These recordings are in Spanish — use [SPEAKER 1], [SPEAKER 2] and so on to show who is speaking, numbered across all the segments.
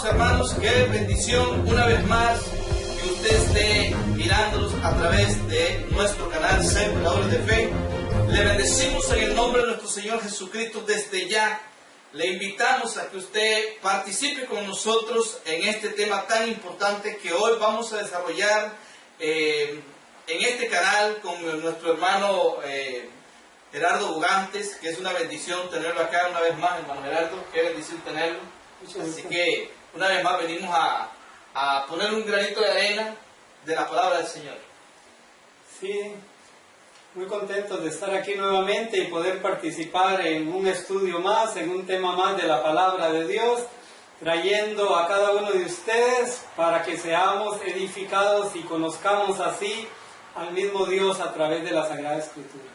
[SPEAKER 1] hermanos, qué bendición una vez más que usted esté mirándonos a través de nuestro canal Sembradores de Fe. Le bendecimos en el nombre de nuestro Señor Jesucristo desde ya. Le invitamos a que usted participe con nosotros en este tema tan importante que hoy vamos a desarrollar en este canal con nuestro hermano Gerardo Bugantes, que es una bendición tenerlo acá una vez más, hermano Gerardo, qué bendición tenerlo. Así que una vez más venimos a poner un granito de arena de la palabra del Señor.
[SPEAKER 2] Sí, muy contentos de estar aquí nuevamente y poder participar en un estudio más, en un tema más de la palabra de Dios, trayendo a cada uno de ustedes para que seamos edificados y conozcamos así al mismo Dios a través de la Sagrada Escritura.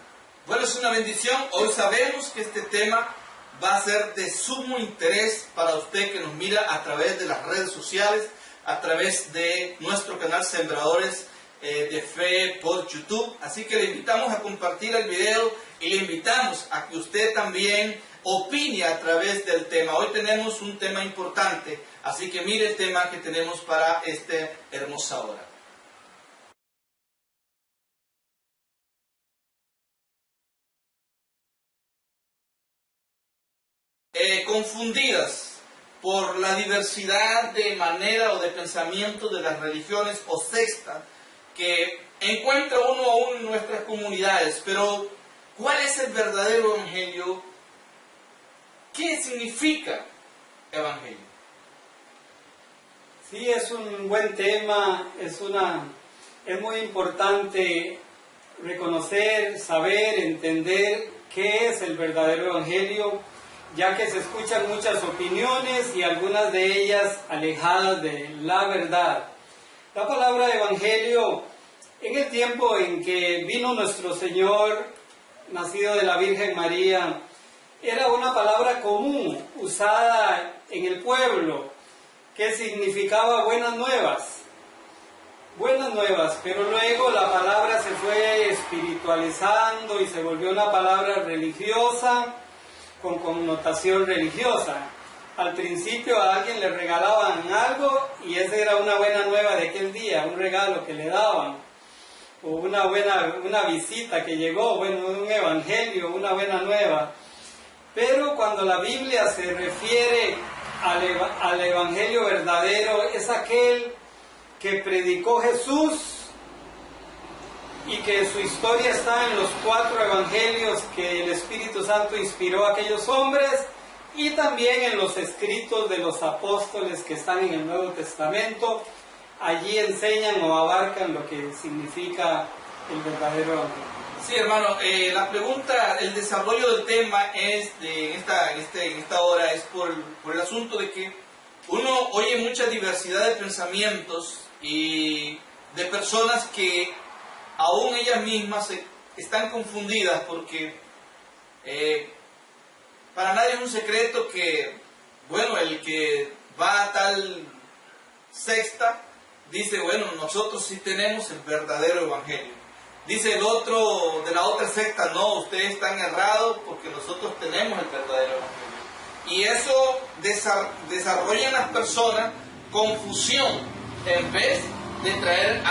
[SPEAKER 1] Bueno, es una bendición. Hoy sabemos que este tema va a ser de sumo interés para usted que nos mira a través de las redes sociales, a través de nuestro canal Sembradores de Fe por YouTube. Así que le invitamos a compartir el video y le invitamos a que usted también opine a través del tema. Hoy tenemos un tema importante, así que mire el tema que tenemos para esta hermosa hora. Confundidas por la diversidad de manera o de pensamiento de las religiones o sectas que encuentra uno aún en nuestras comunidades. Pero, ¿cuál es el verdadero evangelio? ¿Qué significa evangelio?
[SPEAKER 2] Sí, es un buen tema, es muy importante reconocer, saber, entender qué es el verdadero evangelio, ya que se escuchan muchas opiniones y algunas de ellas alejadas de la verdad. La palabra evangelio, en el tiempo en que vino nuestro Señor, nacido de la Virgen María, era una palabra común, usada en el pueblo, que significaba buenas nuevas. Buenas nuevas, pero luego la palabra se fue espiritualizando y se volvió una palabra religiosa, con connotación religiosa. Al principio a alguien le regalaban algo y esa era una buena nueva de aquel día, un regalo que le daban, o una visita que llegó, bueno, un evangelio, una buena nueva. Pero cuando la Biblia se refiere al evangelio verdadero, es aquel que predicó Jesús y que su historia está en los 4 evangelios que el Espíritu Santo inspiró a aquellos hombres y también en los escritos de los apóstoles que están en el Nuevo Testamento. Allí enseñan o abarcan lo que significa el verdadero evangelio.
[SPEAKER 1] Sí, hermano, la pregunta, el desarrollo del tema es en esta hora es por el asunto de que uno oye mucha diversidad de pensamientos y de personas que aún ellas mismas están confundidas porque para nadie es un secreto que, bueno, el que va a tal secta dice, bueno, nosotros sí tenemos el verdadero evangelio. Dice el otro de la otra secta, no, ustedes están errados porque nosotros tenemos el verdadero evangelio. Y eso desarrolla en las personas confusión en vez de traer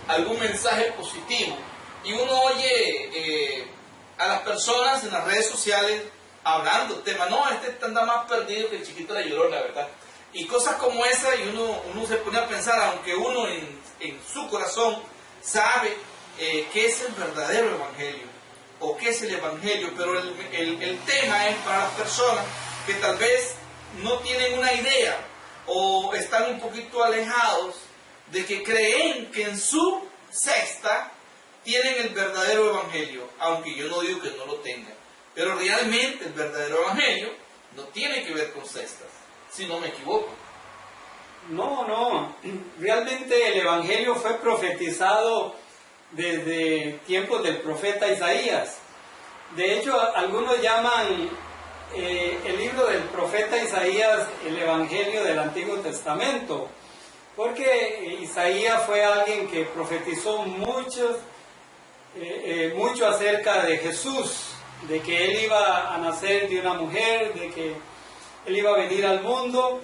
[SPEAKER 1] algún mensaje positivo. Y uno oye a las personas en las redes sociales hablando del tema, no, este anda más perdido que el chiquito de la Llorona, ¿verdad? Y cosas como esa, y uno se pone a pensar, aunque uno en su corazón sabe qué es el verdadero evangelio, o qué es el evangelio, pero el tema es para las personas que tal vez no tienen una idea, o están un poquito alejados, de que creen que en su secta tienen el verdadero evangelio, aunque yo no digo que no lo tengan, pero realmente el verdadero evangelio no tiene que ver con sectas, si no me equivoco.
[SPEAKER 2] No, realmente el evangelio fue profetizado desde tiempos del profeta Isaías. De hecho, algunos llaman el libro del profeta Isaías el evangelio del Antiguo Testamento, porque Isaías fue alguien que profetizó mucho acerca de Jesús, de que Él iba a nacer de una mujer, de que Él iba a venir al mundo,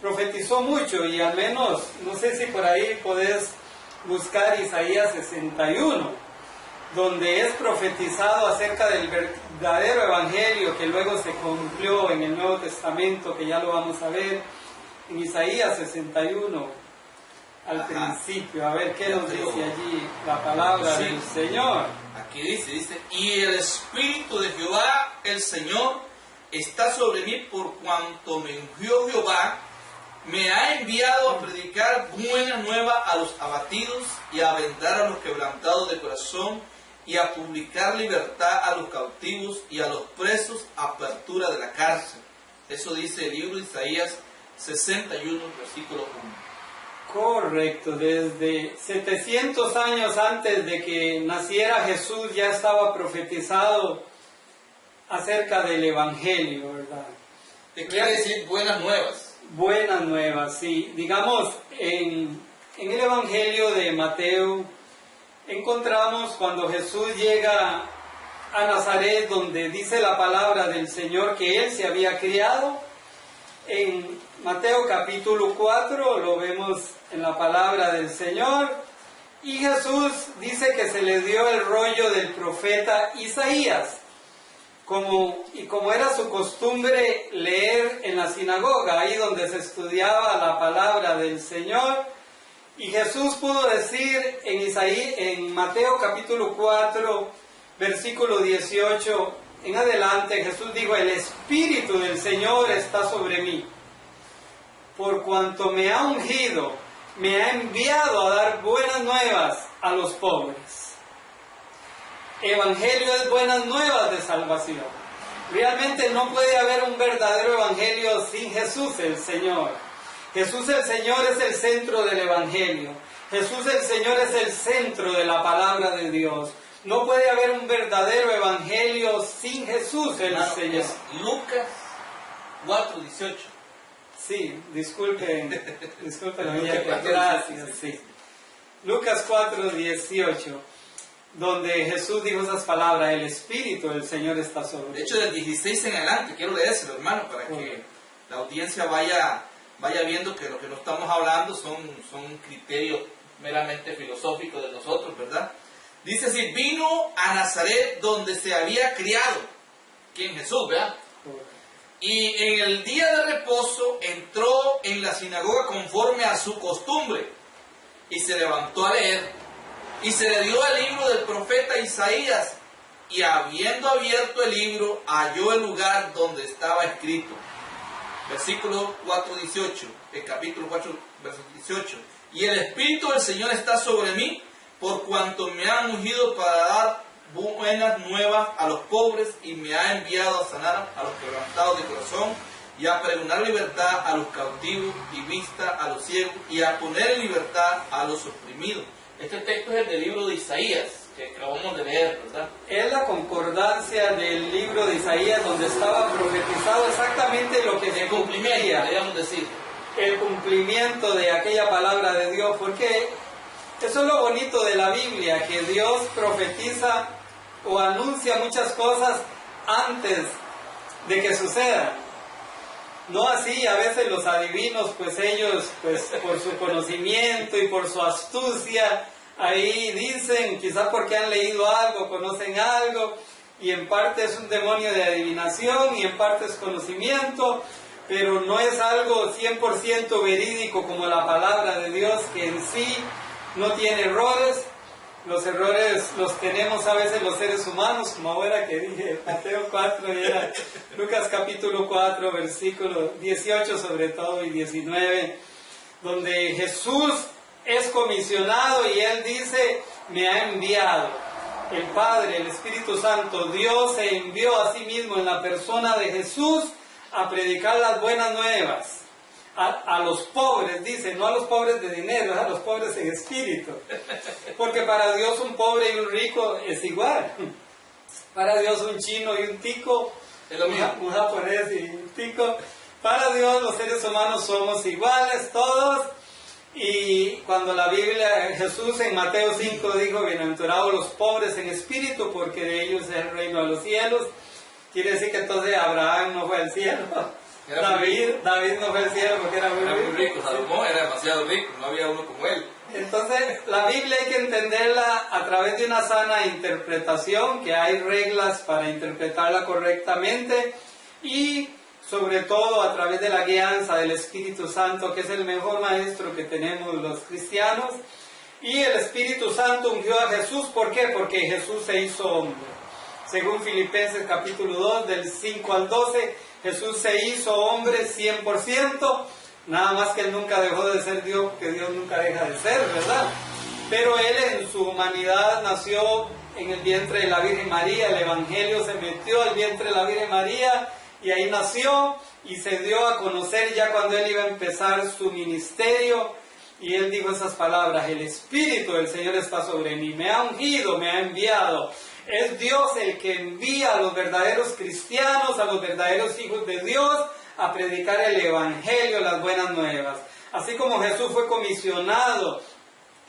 [SPEAKER 2] profetizó mucho y al menos, no sé si por ahí podés buscar Isaías 61, donde es profetizado acerca del verdadero evangelio que luego se cumplió en el Nuevo Testamento, que ya lo vamos a ver, en Isaías 61, al principio. A ver qué nos dice allí la palabra del Señor.
[SPEAKER 1] Aquí dice, y el Espíritu de Jehová, el Señor, está sobre mí por cuanto me ungió Jehová, me ha enviado a predicar buena nueva a los abatidos y a vendar a los quebrantados de corazón y a publicar libertad a los cautivos y a los presos, apertura de la cárcel. Eso dice el libro de Isaías 61, versículo 1.
[SPEAKER 2] Correcto, desde 700 años antes de que naciera Jesús ya estaba profetizado acerca del Evangelio, ¿verdad?
[SPEAKER 1] ¿Qué quiere decir buenas nuevas?
[SPEAKER 2] Buenas nuevas, sí. Digamos, en el Evangelio de Mateo encontramos cuando Jesús llega a Nazaret, donde dice la palabra del Señor que Él se había criado. En Mateo capítulo 4 lo vemos en la palabra del Señor. Y Jesús dice que se le dio el rollo del profeta Isaías. Como era su costumbre leer en la sinagoga, ahí donde se estudiaba la palabra del Señor, y Jesús pudo decir en Mateo capítulo 4, versículo 18 en adelante, Jesús dijo, el Espíritu del Señor está sobre mí, por cuanto me ha ungido, me ha enviado a dar buenas nuevas a los pobres. Evangelio es buenas nuevas de salvación. Realmente no puede haber un verdadero evangelio sin Jesús el Señor. Jesús el Señor es el centro del evangelio. Jesús el Señor es el centro de la palabra de Dios. No puede haber un verdadero evangelio sin Jesús el Señor.
[SPEAKER 1] Es Lucas 4:18.
[SPEAKER 2] Sí, disculpen, gracias. Sí. Lucas 4:18. Donde Jesús dijo esas palabras, el Espíritu del Señor está sobre él.
[SPEAKER 1] De hecho, del 16 en adelante, quiero leérselo, hermano, para que la audiencia vaya viendo que lo que no estamos hablando son criterios meramente filosóficos de nosotros, ¿verdad? Dice así, vino a Nazaret donde se había criado. ¿Quién? Jesús, ¿verdad? Y en el día de reposo entró en la sinagoga conforme a su costumbre y se levantó a leer. Y se le dio el libro del profeta Isaías, y habiendo abierto el libro, halló el lugar donde estaba escrito. Versículo 4:18, el capítulo 4, versículo 18. Y el Espíritu del Señor está sobre mí, por cuanto me ha ungido para dar buenas nuevas a los pobres, y me ha enviado a sanar a los quebrantados de corazón, y a pregonar libertad a los cautivos, y vista a los ciegos, y a poner en libertad a los oprimidos. Este texto es el del libro de Isaías, que acabamos de leer, ¿verdad?
[SPEAKER 2] Es la concordancia del libro de Isaías, donde estaba profetizado exactamente lo que se cumplía.
[SPEAKER 1] Podríamos decir.
[SPEAKER 2] El cumplimiento de aquella palabra de Dios, porque eso es lo bonito de la Biblia, que Dios profetiza o anuncia muchas cosas antes de que sucedan. No así, a veces los adivinos, pues ellos, pues por su conocimiento y por su astucia, ahí dicen, quizás porque han leído algo, conocen algo, y en parte es un demonio de adivinación y en parte es conocimiento, pero no es algo 100% verídico como la palabra de Dios, que en sí no tiene errores. Los errores los tenemos a veces los seres humanos, como ahora que dije Mateo 4 y era Lucas capítulo 4, versículo 18 sobre todo y 19, donde Jesús es comisionado y Él dice, me ha enviado. El Padre, el Espíritu Santo, Dios se envió a sí mismo en la persona de Jesús a predicar las buenas nuevas. A los pobres, dice, no a los pobres de dinero, a los pobres en espíritu. Porque para Dios un pobre y un rico es igual. Para Dios un chino y un tico, un japonés y un tico. Para Dios los seres humanos somos iguales todos. Y cuando la Biblia, Jesús en Mateo 5 dijo, bienaventurados los pobres en espíritu, porque de ellos es el reino de los cielos. Quiere decir que entonces Abraham no fue al cielo. David no fue el cielo porque era muy rico.
[SPEAKER 1] Salomón era demasiado rico, no había uno como él.
[SPEAKER 2] Entonces, la Biblia hay que entenderla a través de una sana interpretación, que hay reglas para interpretarla correctamente, y sobre todo a través de la guianza del Espíritu Santo, que es el mejor maestro que tenemos los cristianos. Y el Espíritu Santo ungió a Jesús, ¿por qué? Porque Jesús se hizo hombre. Según Filipenses capítulo 2, del 5 al 12, Jesús se hizo hombre 100%, nada más que Él nunca dejó de ser Dios, porque Dios nunca deja de ser, ¿verdad? Pero Él en su humanidad nació en el vientre de la Virgen María, el Evangelio se metió al vientre de la Virgen María, y ahí nació, y se dio a conocer ya cuando Él iba a empezar su ministerio, y Él dijo esas palabras: el Espíritu del Señor está sobre mí, me ha ungido, me ha enviado. Es Dios el que envía a los verdaderos cristianos, a los verdaderos hijos de Dios, a predicar el Evangelio, las buenas nuevas. Así como Jesús fue comisionado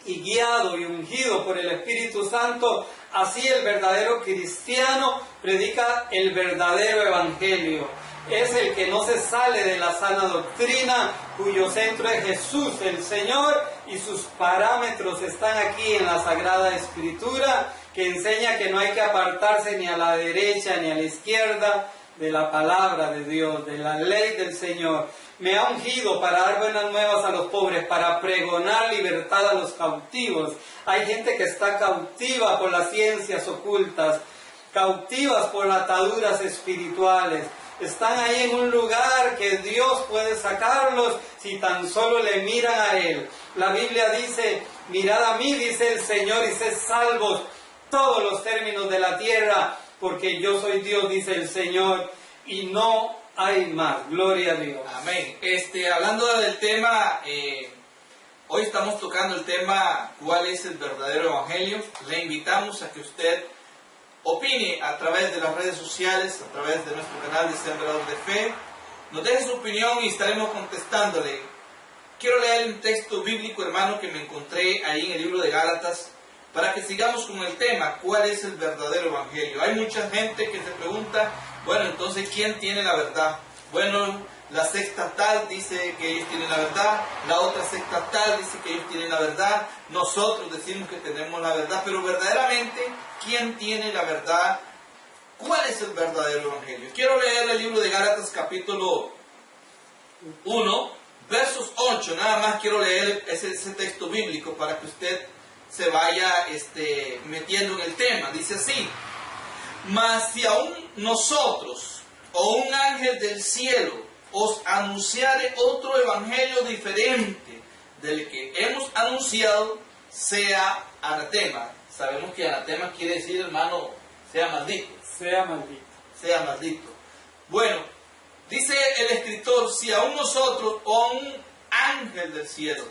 [SPEAKER 2] y guiado y ungido por el Espíritu Santo, así el verdadero cristiano predica el verdadero Evangelio. Es el que no se sale de la sana doctrina, cuyo centro es Jesús el Señor, y sus parámetros están aquí en la Sagrada Escritura, que enseña que no hay que apartarse ni a la derecha ni a la izquierda de la palabra de Dios, de la ley del Señor. Me ha ungido para dar buenas nuevas a los pobres, para pregonar libertad a los cautivos. Hay gente que está cautiva por las ciencias ocultas, cautivas por ataduras espirituales. Están ahí en un lugar que Dios puede sacarlos si tan solo le miran a Él. La Biblia dice: mirad a mí, dice el Señor, y sed salvos todos los términos de la tierra, porque yo soy Dios, dice el Señor, y no hay más. Gloria a Dios.
[SPEAKER 1] Amén. Hablando del tema, hoy estamos tocando el tema ¿cuál es el verdadero evangelio? Le invitamos a que usted opine a través de las redes sociales, a través de nuestro canal de Sembrador de Fe. Nos deje su opinión y estaremos contestándole. Quiero leer un texto bíblico, hermano, que me encontré ahí en el libro de Gálatas, para que sigamos con el tema, ¿cuál es el verdadero evangelio? Hay mucha gente que se pregunta, bueno, entonces, ¿quién tiene la verdad? Bueno, la secta tal dice que ellos tienen la verdad, la otra secta tal dice que ellos tienen la verdad, nosotros decimos que tenemos la verdad, pero verdaderamente, ¿quién tiene la verdad? ¿Cuál es el verdadero evangelio? Quiero leer el libro de Gálatas capítulo 1, versos 8, nada más quiero leer ese texto bíblico para que usted se vaya metiendo en el tema. Dice así: mas si aún nosotros o un ángel del cielo os anunciare otro evangelio diferente del que hemos anunciado, sea anatema. Sabemos que anatema quiere decir, hermano, sea maldito.
[SPEAKER 2] Sea maldito.
[SPEAKER 1] Sea maldito. Bueno, dice el escritor: si aún nosotros o un ángel del cielo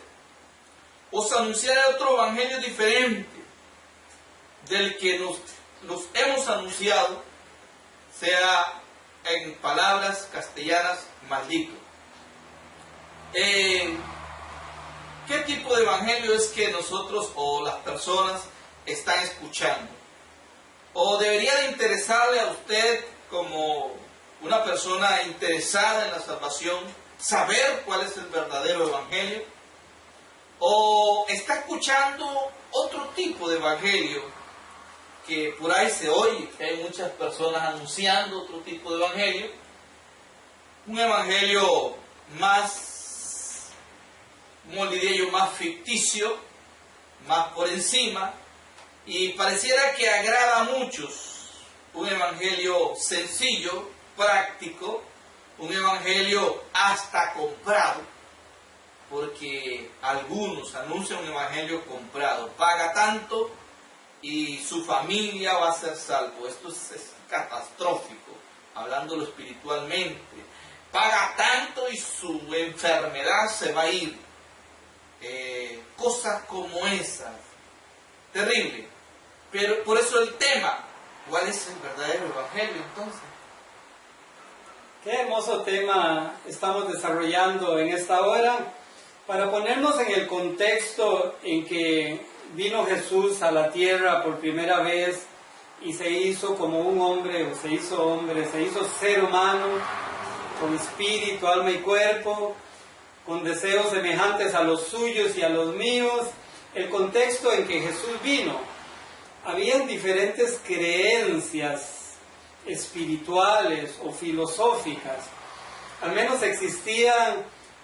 [SPEAKER 1] os anunciare otro evangelio diferente del que nos hemos anunciado, sea en palabras castellanas maldito. ¿Qué tipo de evangelio es que nosotros o las personas están escuchando? ¿O debería de interesarle a usted, como una persona interesada en la salvación, saber cuál es el verdadero evangelio? ¿O está escuchando otro tipo de evangelio que por ahí se oye, que hay muchas personas anunciando otro tipo de evangelio? Un evangelio más, como diría yo, más ficticio, más por encima, y pareciera que agrada a muchos. Un evangelio sencillo, práctico, un evangelio hasta comprado, porque algunos anuncian un evangelio comprado, paga tanto y su familia va a ser salvo. Esto es catastrófico, hablándolo espiritualmente. Paga tanto y su enfermedad se va a ir. Cosas como esas, terrible. Pero por eso el tema, ¿cuál es el verdadero evangelio entonces?
[SPEAKER 2] Qué hermoso tema estamos desarrollando en esta hora, para ponernos en el contexto en que vino Jesús a la tierra por primera vez y se hizo como un hombre, o se hizo hombre, se hizo ser humano, con espíritu, alma y cuerpo, con deseos semejantes a los suyos y a los míos. El contexto en que Jesús vino, habían diferentes creencias espirituales o filosóficas. Al menos existía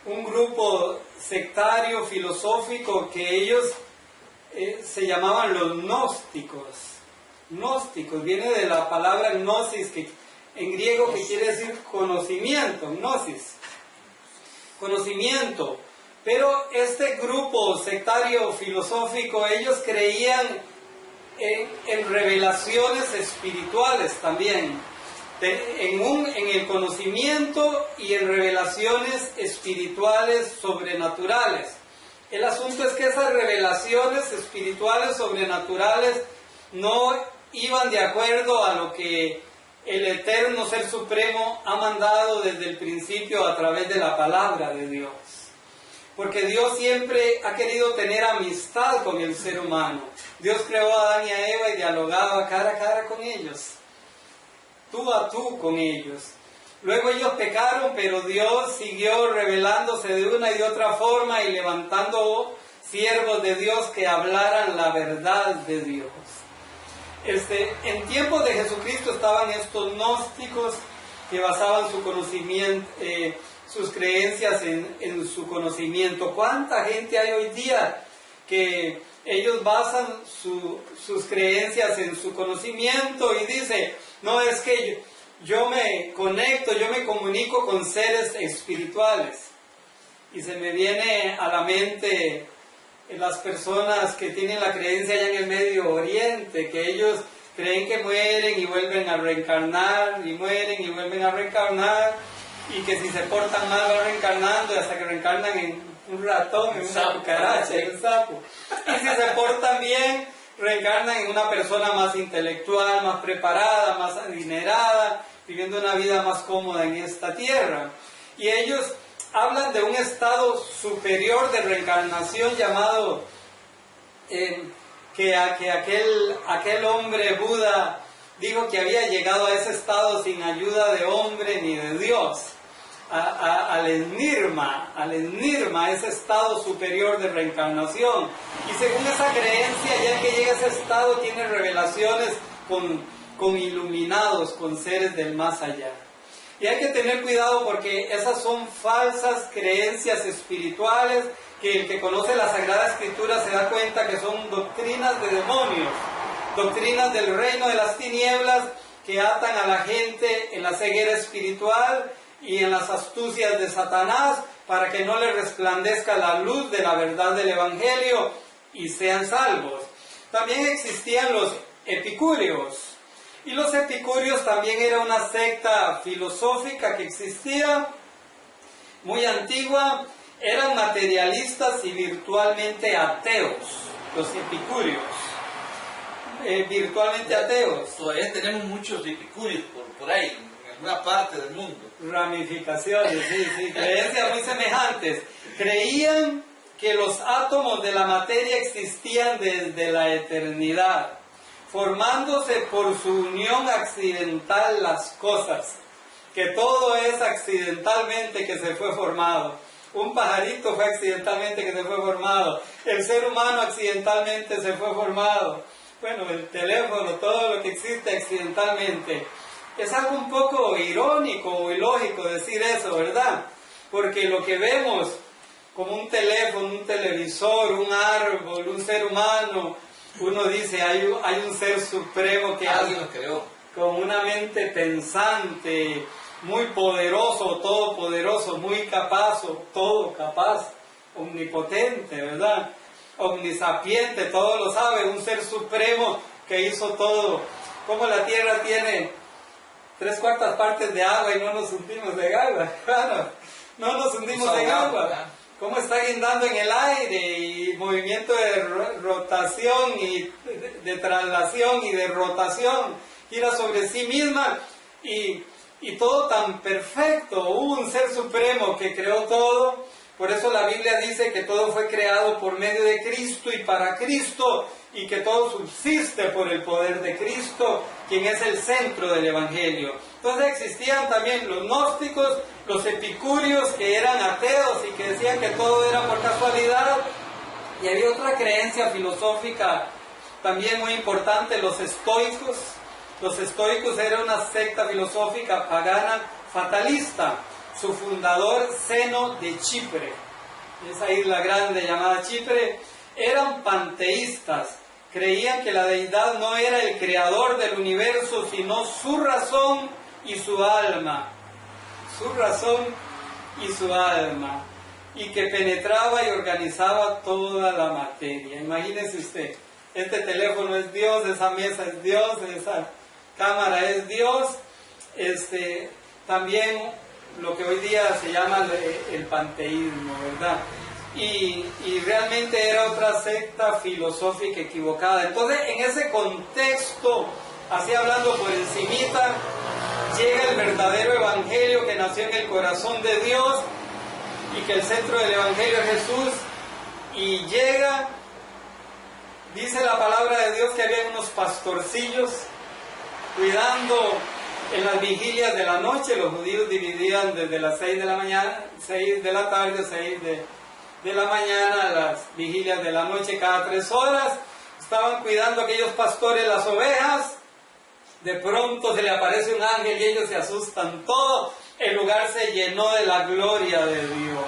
[SPEAKER 2] un grupo sectario filosófico que ellos se llamaban los gnósticos. Gnósticos, viene de la palabra gnosis, que en griego que quiere decir conocimiento, gnosis, conocimiento. Pero este grupo sectario filosófico, ellos creían en revelaciones espirituales también, en el conocimiento y en revelaciones espirituales sobrenaturales. El asunto es que esas revelaciones espirituales sobrenaturales no iban de acuerdo a lo que el Eterno Ser Supremo ha mandado desde el principio a través de la palabra de Dios. Porque Dios siempre ha querido tener amistad con el ser humano. Dios creó a Adán y a Eva y dialogaba cara a cara con ellos, tú a tú con ellos. Luego ellos pecaron, pero Dios siguió revelándose de una y de otra forma y levantando siervos de Dios que hablaran la verdad de Dios. En tiempos de Jesucristo estaban estos gnósticos que basaban su conocimiento, sus creencias en su conocimiento. ¿Cuánta gente hay hoy día que ellos basan sus creencias en su conocimiento y dice, no, es que yo me conecto, yo me comunico con seres espirituales? Y se me viene a la mente las personas que tienen la creencia allá en el Medio Oriente, que ellos creen que mueren y vuelven a reencarnar, y mueren y vuelven a reencarnar, y que si se portan mal van reencarnando hasta que reencarnan en un ratón, en una cucaracha, en un sapo. Y si se portan bien, reencarnan en una persona más intelectual, más preparada, más adinerada, viviendo una vida más cómoda en esta tierra. Y ellos hablan de un estado superior de reencarnación llamado que aquel hombre Buda dijo que había llegado a ese estado sin ayuda de hombre ni de Dios, al Nirma, ese estado superior de reencarnación. Y según esa creencia, ya que llega a ese estado, tiene revelaciones con iluminados, con seres del más allá. Y hay que tener cuidado porque esas son falsas creencias espirituales que el que conoce la Sagrada Escritura se da cuenta que son doctrinas de demonios, doctrinas del reino de las tinieblas que atan a la gente en la ceguera espiritual y en las astucias de Satanás para que no le resplandezca la luz de la verdad del Evangelio y sean salvos. También existían los epicúreos. Y los epicúreos también era una secta filosófica que existía, muy antigua. Eran materialistas y virtualmente ateos, los epicúreos. Virtualmente ateos.
[SPEAKER 1] Todavía tenemos muchos epicúreos por ahí, en alguna parte del mundo.
[SPEAKER 2] Ramificaciones, sí, creencias muy semejantes. Creían que los átomos de la materia existían desde la eternidad, formándose por su unión accidental las cosas, que todo es accidentalmente que se fue formado. Un pajarito fue accidentalmente que se fue formado, el ser humano accidentalmente se fue formado, bueno, el teléfono, todo lo que existe accidentalmente. Es algo un poco irónico o ilógico decir eso, ¿verdad? Porque lo que vemos como un teléfono, un televisor, un árbol, un ser humano, uno dice, hay un ser supremo que
[SPEAKER 1] alguien lo creó,
[SPEAKER 2] con una mente pensante, muy poderoso, todopoderoso, muy capaz, todo capaz, omnipotente, ¿verdad? Omnisapiente, todo lo sabe, un ser supremo que hizo todo. Como la tierra tiene 3/4 partes de agua y no nos hundimos de agua, claro, no nos hundimos de agua. Cómo está guindando en el aire y movimiento de rotación y de traslación y de rotación, gira sobre sí misma y todo tan perfecto. Hubo un ser supremo que creó todo. Por eso la Biblia dice que todo fue creado por medio de Cristo y para Cristo, y que todo subsiste por el poder de Cristo, quien es el centro del Evangelio. Entonces existían también los gnósticos, los epicúreos, que eran ateos y que decían que todo era por casualidad, y había otra creencia filosófica también muy importante, los estoicos. Los estoicos eran una secta filosófica pagana fatalista. Su fundador, Zeno de Chipre, esa isla grande llamada Chipre, eran panteístas. Creían que la deidad no era el creador del universo, sino su razón y su alma. Su razón y su alma. Y que penetraba y organizaba toda la materia. Imagínense usted, este teléfono es Dios, esa mesa es Dios, esa cámara es Dios. También lo que hoy día se llama el panteísmo, ¿verdad? Y realmente era otra secta filosófica equivocada. Entonces, en ese contexto, así hablando por encimita, llega el verdadero evangelio que nació en el corazón de Dios, y que el centro del evangelio es Jesús, y llega, dice la palabra de Dios que había unos pastorcillos cuidando en las vigilias de la noche. Los judíos dividían desde las 6 de la mañana, 6 de la tarde, 6 de la mañana, las vigilias de la noche cada 3 horas. Estaban cuidando aquellos pastores las ovejas. De pronto se le aparece un ángel y ellos se asustan todos. El lugar se llenó de la gloria de Dios.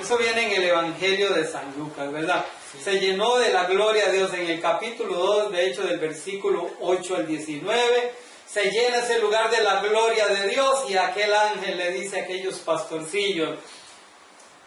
[SPEAKER 2] Eso viene en el Evangelio de San Lucas, ¿verdad? Sí. Se llenó de la gloria de Dios en el capítulo 2, de hecho, del versículo 8 al 19. Se llena ese lugar de la gloria de Dios, y aquel ángel le dice a aquellos pastorcillos,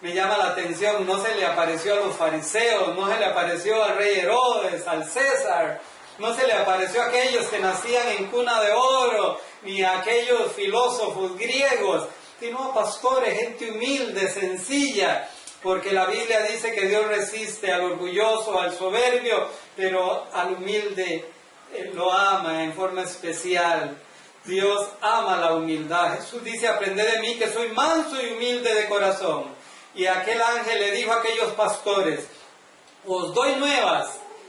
[SPEAKER 2] me llama la atención, no se le apareció a los fariseos, no se le apareció al rey Herodes, al César, no se le apareció a aquellos que nacían en cuna de oro, ni a aquellos filósofos griegos, sino a pastores, gente humilde, sencilla, porque la Biblia dice que Dios resiste al orgulloso, al soberbio, pero al humilde lo ama en forma especial. Dios ama la humildad. Jesús dice, aprended de mí que soy manso y humilde de corazón. Y aquel ángel le dijo a aquellos pastores, os doy nuevas,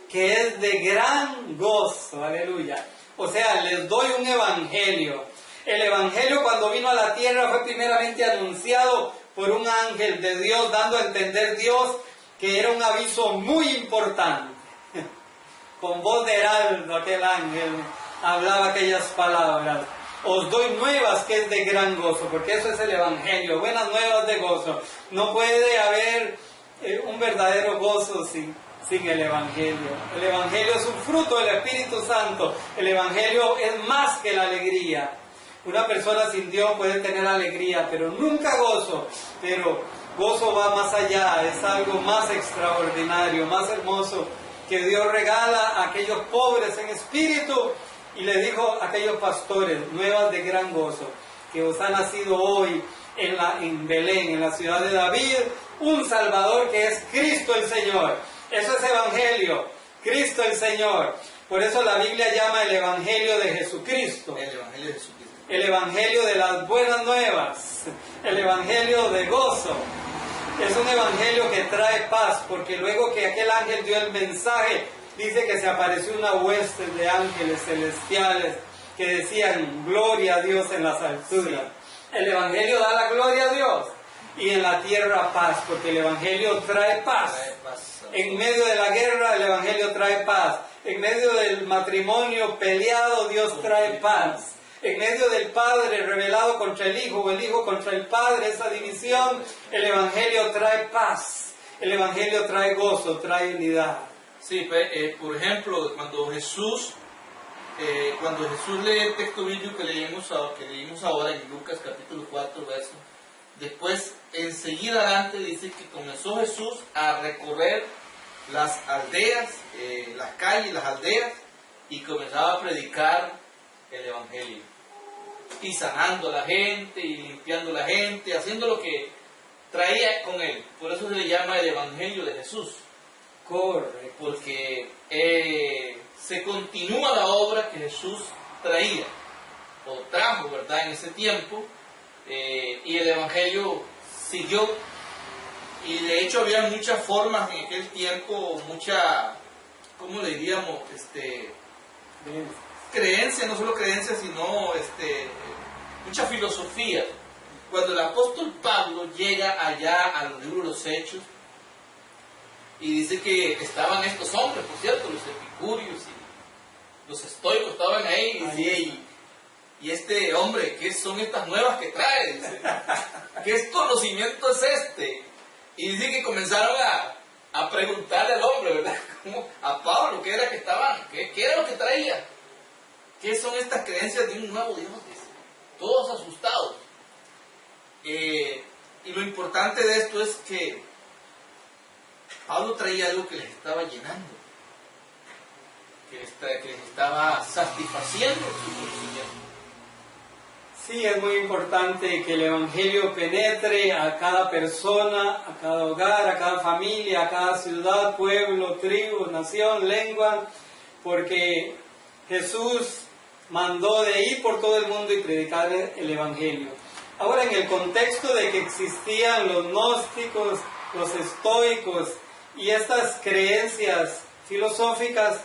[SPEAKER 2] que es de gran gozo, aleluya. O sea, les doy un evangelio. El evangelio, cuando vino a la tierra, fue primeramente anunciado por un ángel de Dios, dando a entender Dios que era un aviso muy importante. Con voz de heraldo aquel ángel hablaba aquellas palabras. Os doy nuevas, que es de gran gozo, porque eso es el evangelio, buenas nuevas de gozo. No puede haber un verdadero gozo sin el evangelio. El evangelio es un fruto del Espíritu Santo. El evangelio es más que la alegría. Una persona sin Dios puede tener alegría, pero nunca gozo. Pero gozo va más allá, es algo más extraordinario, más hermoso, que Dios regala a aquellos pobres en espíritu. Y le dijo a aquellos pastores, nuevas de gran gozo, que os ha nacido hoy en Belén, en la ciudad de David, un Salvador, que es Cristo el Señor. Eso es evangelio, Cristo el Señor. Por eso la Biblia llama el evangelio de Jesucristo.
[SPEAKER 1] El evangelio de Jesucristo.
[SPEAKER 2] El evangelio de las buenas nuevas, el evangelio de gozo. Es un evangelio que trae paz, porque luego que aquel ángel dio el mensaje, dice que se apareció una hueste de ángeles celestiales que decían, gloria a Dios en las alturas. Sí. El evangelio da la gloria a Dios, y en la tierra paz, porque el evangelio trae paz. En medio de la guerra, el evangelio trae paz. En medio del matrimonio peleado, Dios trae paz. En medio del Padre revelado contra el Hijo, o el Hijo contra el Padre, esa división, el evangelio trae paz. El evangelio trae gozo, trae unidad.
[SPEAKER 1] Sí, por ejemplo, cuando Jesús lee el texto bíblico que leímos ahora en Lucas capítulo 4, verso, después, enseguida adelante, dice que comenzó Jesús a recorrer las aldeas, las calles, las aldeas, y comenzaba a predicar el evangelio, y sanando a la gente, y limpiando a la gente, haciendo lo que traía con él. Por eso se le llama el evangelio de Jesús.
[SPEAKER 2] Correcto.
[SPEAKER 1] Porque se continúa la obra que Jesús traía, o trajo, ¿verdad?, en ese tiempo, y el evangelio siguió. Y de hecho había muchas formas en aquel tiempo, ¿cómo le diríamos? Creencia, no solo creencia, sino mucha filosofía. Cuando el apóstol Pablo llega allá a los libros de los Hechos y dice que estaban estos hombres, por cierto, los epicúreos y los estoicos estaban ahí, y decía, y este hombre, ¿qué son estas nuevas que trae? Dice, ¿qué conocimiento es este? Y dice que comenzaron a preguntarle al hombre, ¿verdad? Como a Pablo, ¿qué era que estaban? ¿Qué era lo que traía? ¿Qué son estas creencias de un nuevo Dios? Dice, todos asustados. Y lo importante de esto es que Pablo traía algo que les estaba llenando, que les estaba satisfaciendo su conocimiento.
[SPEAKER 2] Sí, es muy importante que el Evangelio penetre a cada persona, a cada hogar, a cada familia, a cada ciudad, pueblo, tribu, nación, lengua, porque Jesús mandó de ir por todo el mundo y predicar el Evangelio. Ahora, en el contexto de que existían los gnósticos, los estoicos y estas creencias filosóficas,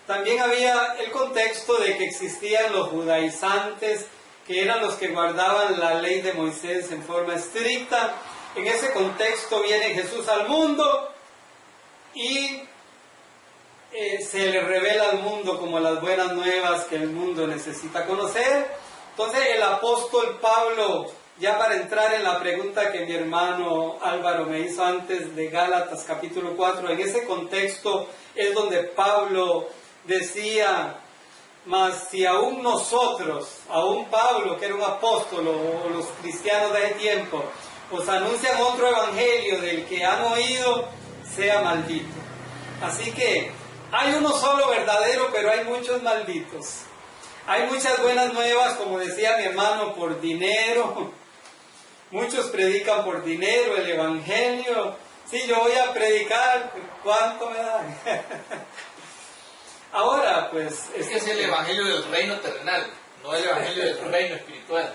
[SPEAKER 2] también había el contexto de que existían los judaizantes, que eran los que guardaban la ley de Moisés en forma estricta. En ese contexto viene Jesús al mundo y se le revela al mundo como las buenas nuevas que el mundo necesita conocer. Entonces el apóstol Pablo, ya para entrar en la pregunta que mi hermano Álvaro me hizo antes de Gálatas capítulo 4, en ese contexto es donde Pablo decía, mas si aún nosotros, aún Pablo, que era un apóstol, o los cristianos de ese tiempo, os anuncian otro evangelio del que han oído, sea maldito. Así que hay uno solo verdadero, pero hay muchos malditos. Hay muchas buenas nuevas, como decía mi hermano, por dinero. Muchos predican por dinero el evangelio. Sí, yo voy a predicar, ¿cuánto me dan? Ahora, pues...
[SPEAKER 1] Es que es el evangelio del reino terrenal, no el evangelio del reino espiritual.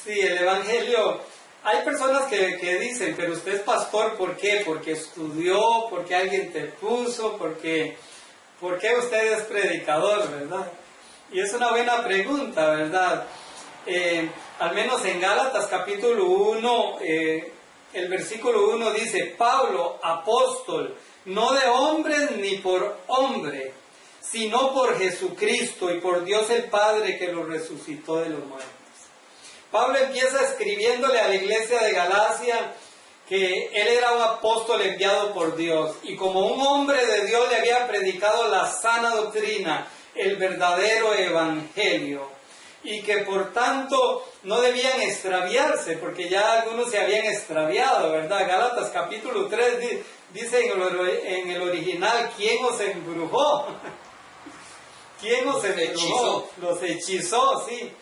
[SPEAKER 2] Sí, el evangelio... Hay personas que dicen, pero usted es pastor, ¿por qué? Porque estudió, porque alguien te puso, porque usted es predicador, ¿verdad? Y es una buena pregunta, ¿verdad? Al menos en Gálatas capítulo 1, el versículo 1 dice, Pablo, apóstol, no de hombres ni por hombre, sino por Jesucristo y por Dios el Padre que lo resucitó de los muertos. Pablo empieza escribiéndole a la iglesia de Galacia que él era un apóstol enviado por Dios y como un hombre de Dios le había predicado la sana doctrina, el verdadero evangelio, y que por tanto no debían extraviarse, porque ya algunos se habían extraviado, ¿verdad? Gálatas capítulo 3 dice en el original, ¿quién os embrujó? ¿Quién os embrujó? Los hechizó, sí.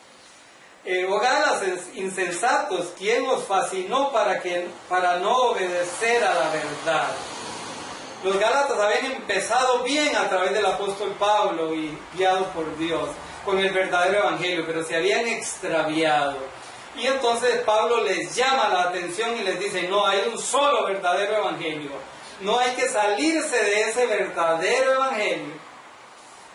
[SPEAKER 2] O Gálatas insensatos, ¿quién os fascinó para no obedecer a la verdad? Los Gálatas habían empezado bien a través del apóstol Pablo y guiados por Dios con el verdadero evangelio, pero se habían extraviado. Y entonces Pablo les llama la atención y les dice, no, hay un solo verdadero evangelio. No hay que salirse de ese verdadero evangelio.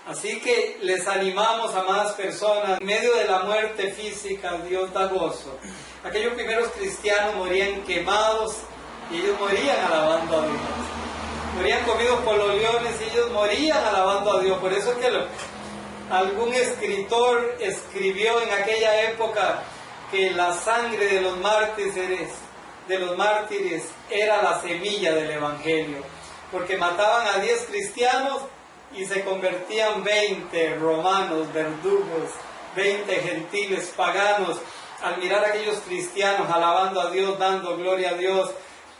[SPEAKER 2] Así que les animamos, amadas personas, en medio de la muerte física, Dios da gozo. Aquellos primeros cristianos morían quemados y ellos morían alabando a Dios. Morían comidos por los leones y ellos morían alabando a Dios. Por eso es que algún escritor escribió en aquella época que la sangre de los mártires era la semilla del evangelio. Porque mataban a 10 cristianos y se convertían 20 romanos, verdugos, 20 gentiles paganos, al mirar a aquellos cristianos alabando a Dios, dando gloria a Dios,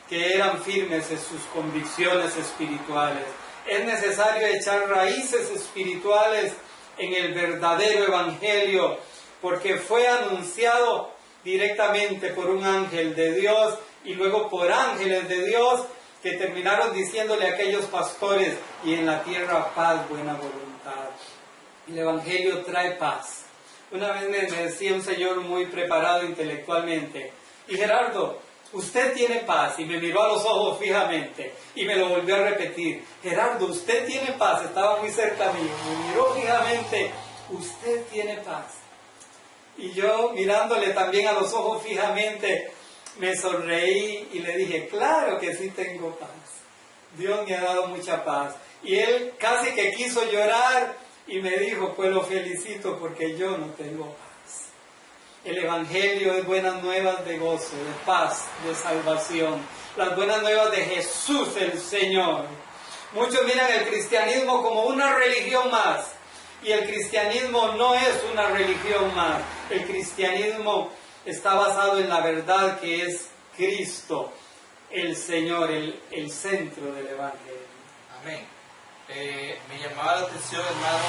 [SPEAKER 2] que eran firmes en sus convicciones espirituales. Es necesario echar raíces espirituales en el verdadero evangelio, porque fue anunciado directamente por un ángel de Dios y luego por ángeles de Dios, que terminaron diciéndole a aquellos pastores, y en la tierra paz, buena voluntad. El evangelio trae paz. Una vez me decía un señor muy preparado intelectualmente, y Gerardo, usted tiene paz. Y me miró a los ojos fijamente y me lo volvió a repetir. Gerardo, usted tiene paz. Estaba muy cerca mío. Me miró fijamente, usted tiene paz. Y yo mirándole también a los ojos fijamente, me sonreí y le dije, claro que sí tengo paz. Dios me ha dado mucha paz. Y él casi que quiso llorar y me dijo, pues lo felicito porque yo no tengo paz. El Evangelio es buenas nuevas de gozo, de paz, de salvación. Las buenas nuevas de Jesús el Señor. Muchos miran el cristianismo como una religión más. Y el cristianismo no es una religión más. El cristianismo está basado en la verdad que es Cristo, el Señor, el centro del Evangelio.
[SPEAKER 1] Amén. Me llamaba la atención, hermano.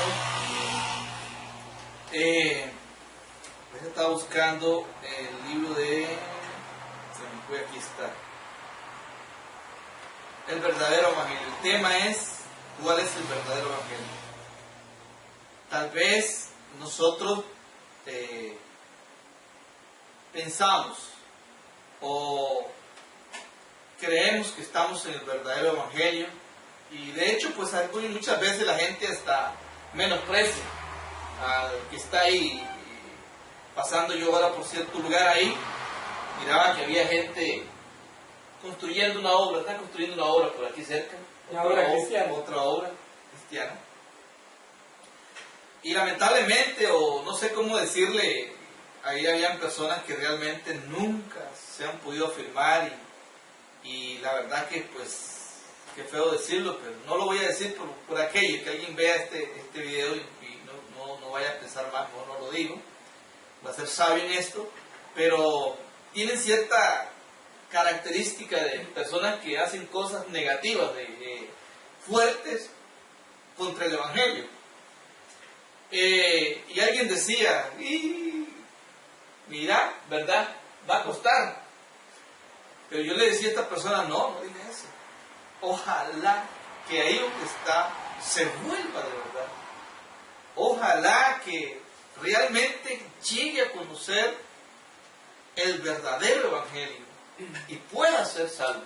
[SPEAKER 1] Estaba buscando el libro de... Se me fue, aquí está. El verdadero Evangelio. El tema es, ¿cuál es el verdadero Evangelio? Tal vez nosotros pensamos o creemos que estamos en el verdadero Evangelio y de hecho pues muchas veces la gente hasta menosprecia al que está ahí. Pasando yo ahora por cierto lugar ahí, miraba que había gente construyendo una obra, están construyendo una obra por aquí cerca, otra obra cristiana. Y lamentablemente, o no sé cómo decirle, ahí habían personas que realmente nunca se han podido afirmar y la verdad que pues, qué feo decirlo, pero no lo voy a decir por aquello, que alguien vea este video y no vaya a pensar más, no lo digo, va a ser sabio en esto, pero tienen cierta característica de personas que hacen cosas negativas, fuertes contra el Evangelio. Y alguien decía, mira, ¿verdad? Va a costar. Pero yo le decía a esta persona, no diga eso. Ojalá que ahí donde está se vuelva de verdad. Ojalá que realmente llegue a conocer el verdadero Evangelio y pueda ser salvo.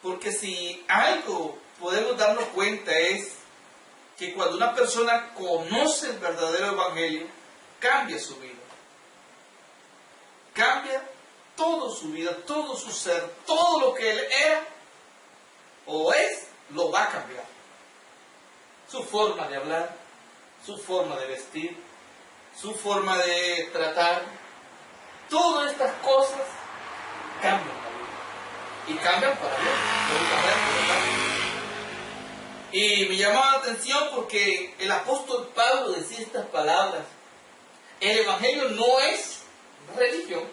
[SPEAKER 1] Porque si algo podemos darnos cuenta es que cuando una persona conoce el verdadero Evangelio, cambia su vida. Cambia toda su vida, todo su ser, todo lo que él era o es, lo va a cambiar. Su forma de hablar, su forma de vestir, su forma de tratar, todas estas cosas cambian la vida. Y cambian para bien. Y me llamaba la atención porque el apóstol Pablo decía estas palabras. El Evangelio no es religión.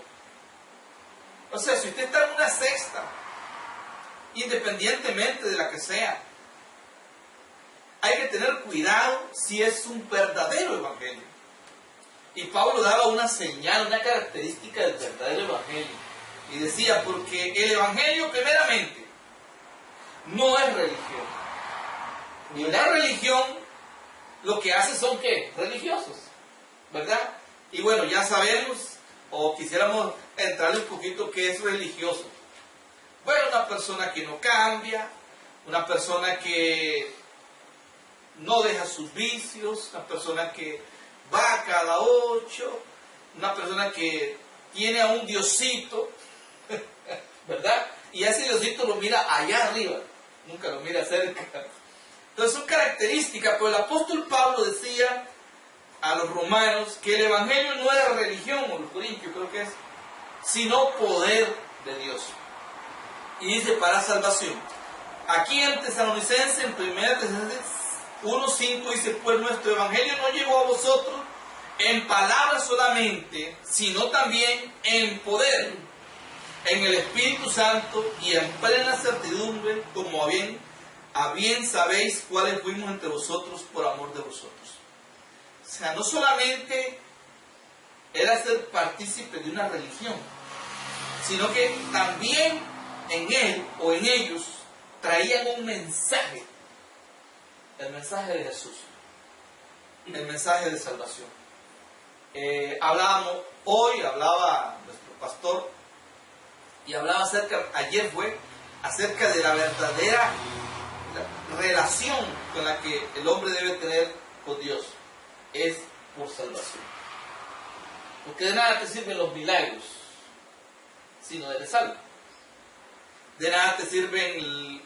[SPEAKER 1] O sea, si usted está en una secta, independientemente de la que sea, hay que tener cuidado si es un verdadero Evangelio. Y Pablo daba una señal, una característica del verdadero Evangelio. Y decía, porque el Evangelio primeramente no es religión. Y la religión lo que hace son ¿qué? Religiosos, ¿verdad? Y bueno, ya sabemos, o quisiéramos entrarle un poquito qué es religioso. Bueno, una persona que no cambia, una persona que no deja sus vicios, una persona que va a cada 8, una persona que tiene a un diosito, ¿verdad? Y ese diosito lo mira allá arriba, nunca lo mira cerca. Entonces son características, pero el apóstol Pablo decía a los romanos que el Evangelio no era religión, o los corintios creo que es, sino poder de Dios. Y dice para salvación. Aquí en Tesalonicenses, en 1 Tesalonicenses 1:5 dice, pues nuestro Evangelio no llegó a vosotros en palabras solamente, sino también en poder, en el Espíritu Santo y en plena certidumbre, como a bien sabéis cuáles fuimos entre vosotros por amor de vosotros. O sea, no solamente era ser partícipe de una religión, sino que también en él o en ellos traían un mensaje, el mensaje de Jesús, el mensaje de salvación. Hablaba nuestro pastor Y hablaba ayer acerca de la verdadera relación con la que el hombre debe tener con Dios. Es por salvación. Porque de nada te sirven los milagros si no eres salvo. De nada te sirven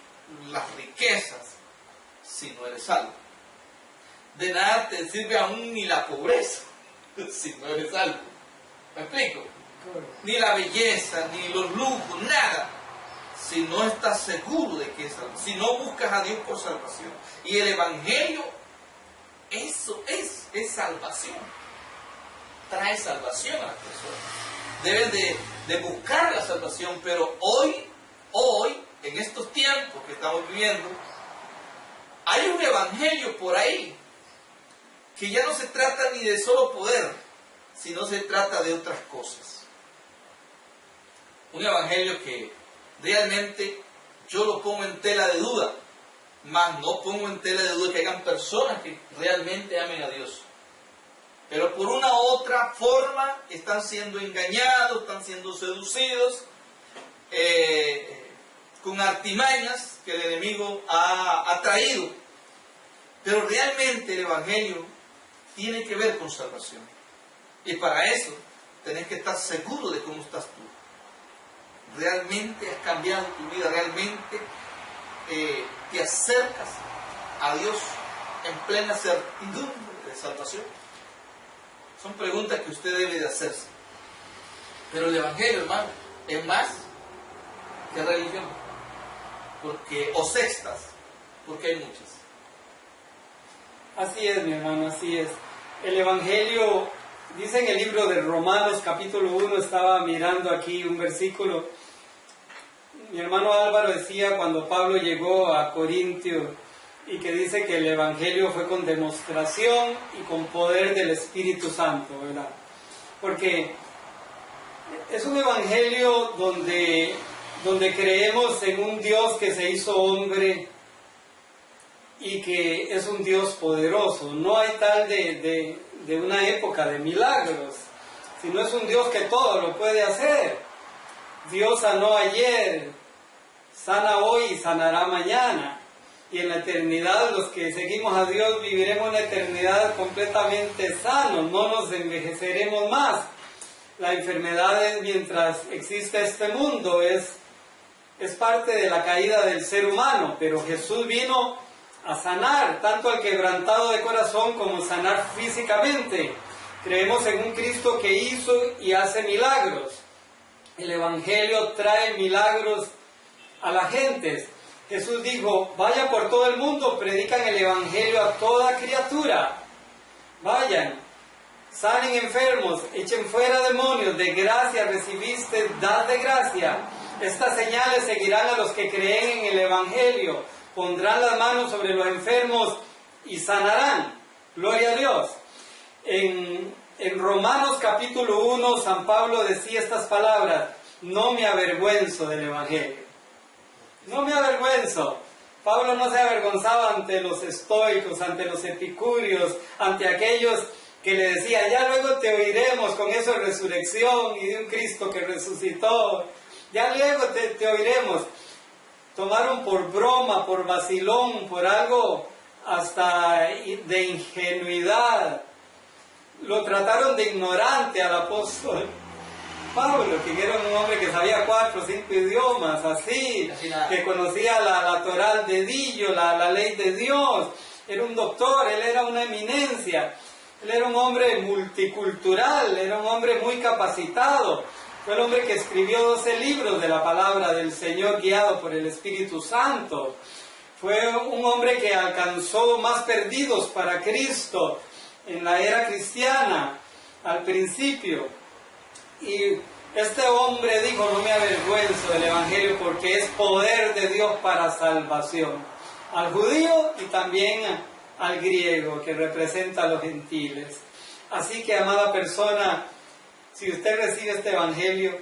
[SPEAKER 1] las riquezas si no eres salvo. De nada te sirve aún ni la pobreza si no eres salvo. ¿Me explico? Ni la belleza, ni los lujos, nada, si no estás seguro de que es salvo, si no buscas a Dios por salvación. Y el Evangelio, eso es salvación. Trae salvación a las personas. Deben de buscar la salvación, pero hoy, en estos tiempos que estamos viviendo, hay un evangelio por ahí que ya no se trata ni de solo poder, sino se trata de otras cosas. Un evangelio que realmente yo lo pongo en tela de duda, mas no pongo en tela de duda que hayan personas que realmente amen a Dios. Pero por una u otra forma están siendo engañados, están siendo seducidos, con artimañas que el enemigo ha traído. Pero realmente el Evangelio tiene que ver con salvación. Y para eso tenés que estar seguro de cómo estás tú. ¿Realmente has cambiado tu vida? ¿Realmente te acercas a Dios en plena certidumbre de salvación? Son preguntas que usted debe de hacerse. Pero el Evangelio, hermano, es más que religión. O sectas, porque hay muchas.
[SPEAKER 2] Así es, mi hermano, así es. El Evangelio, dice en el libro de Romanos capítulo 1, estaba mirando aquí un versículo. Mi hermano Álvaro decía cuando Pablo llegó a Corintio y que dice que el Evangelio fue con demostración y con poder del Espíritu Santo, ¿verdad? Porque es un Evangelio donde creemos en un Dios que se hizo hombre y que es un Dios poderoso. No hay tal de una época de milagros, sino es un Dios que todo lo puede hacer. Dios sanó ayer, sana hoy y sanará mañana. Y en la eternidad, los que seguimos a Dios viviremos una eternidad completamente sanos, no nos envejeceremos más. La enfermedad, mientras existe este mundo, es parte de la caída del ser humano, pero Jesús vino a sanar tanto al quebrantado de corazón como sanar físicamente. Creemos en un Cristo que hizo y hace milagros. El Evangelio trae milagros a la gente. Jesús dijo, vayan por todo el mundo, predican el Evangelio a toda criatura. Vayan, sanen enfermos, echen fuera demonios, de gracia recibiste, dad de gracia. Estas señales seguirán a los que creen en el Evangelio. Pondrán las manos sobre los enfermos y sanarán. Gloria a Dios. En Romanos capítulo 1, San Pablo decía estas palabras, no me avergüenzo del Evangelio. No me avergüenzo. Pablo no se avergonzaba ante los estoicos, ante los epicúreos, ante aquellos que le decían, ya luego te oiremos con eso de resurrección y de un Cristo que resucitó. Ya luego te oiremos. Tomaron por broma, por vacilón, por algo hasta de ingenuidad. Lo trataron de ignorante al apóstol Pablo, que era un hombre que sabía 4 o 5 idiomas, así, que conocía la Torá al dedillo, la ley de Dios. Era un doctor, él era una eminencia. Él era un hombre multicultural, era un hombre muy capacitado. Fue el hombre que escribió 12 libros de la palabra del Señor guiado por el Espíritu Santo. Fue un hombre que alcanzó más perdidos para Cristo en la era cristiana, al principio. Y este hombre dijo, no me avergüenzo del Evangelio porque es poder de Dios para salvación. Al judío y también al griego, que representa a los gentiles. Así que, amada persona, si usted recibe este Evangelio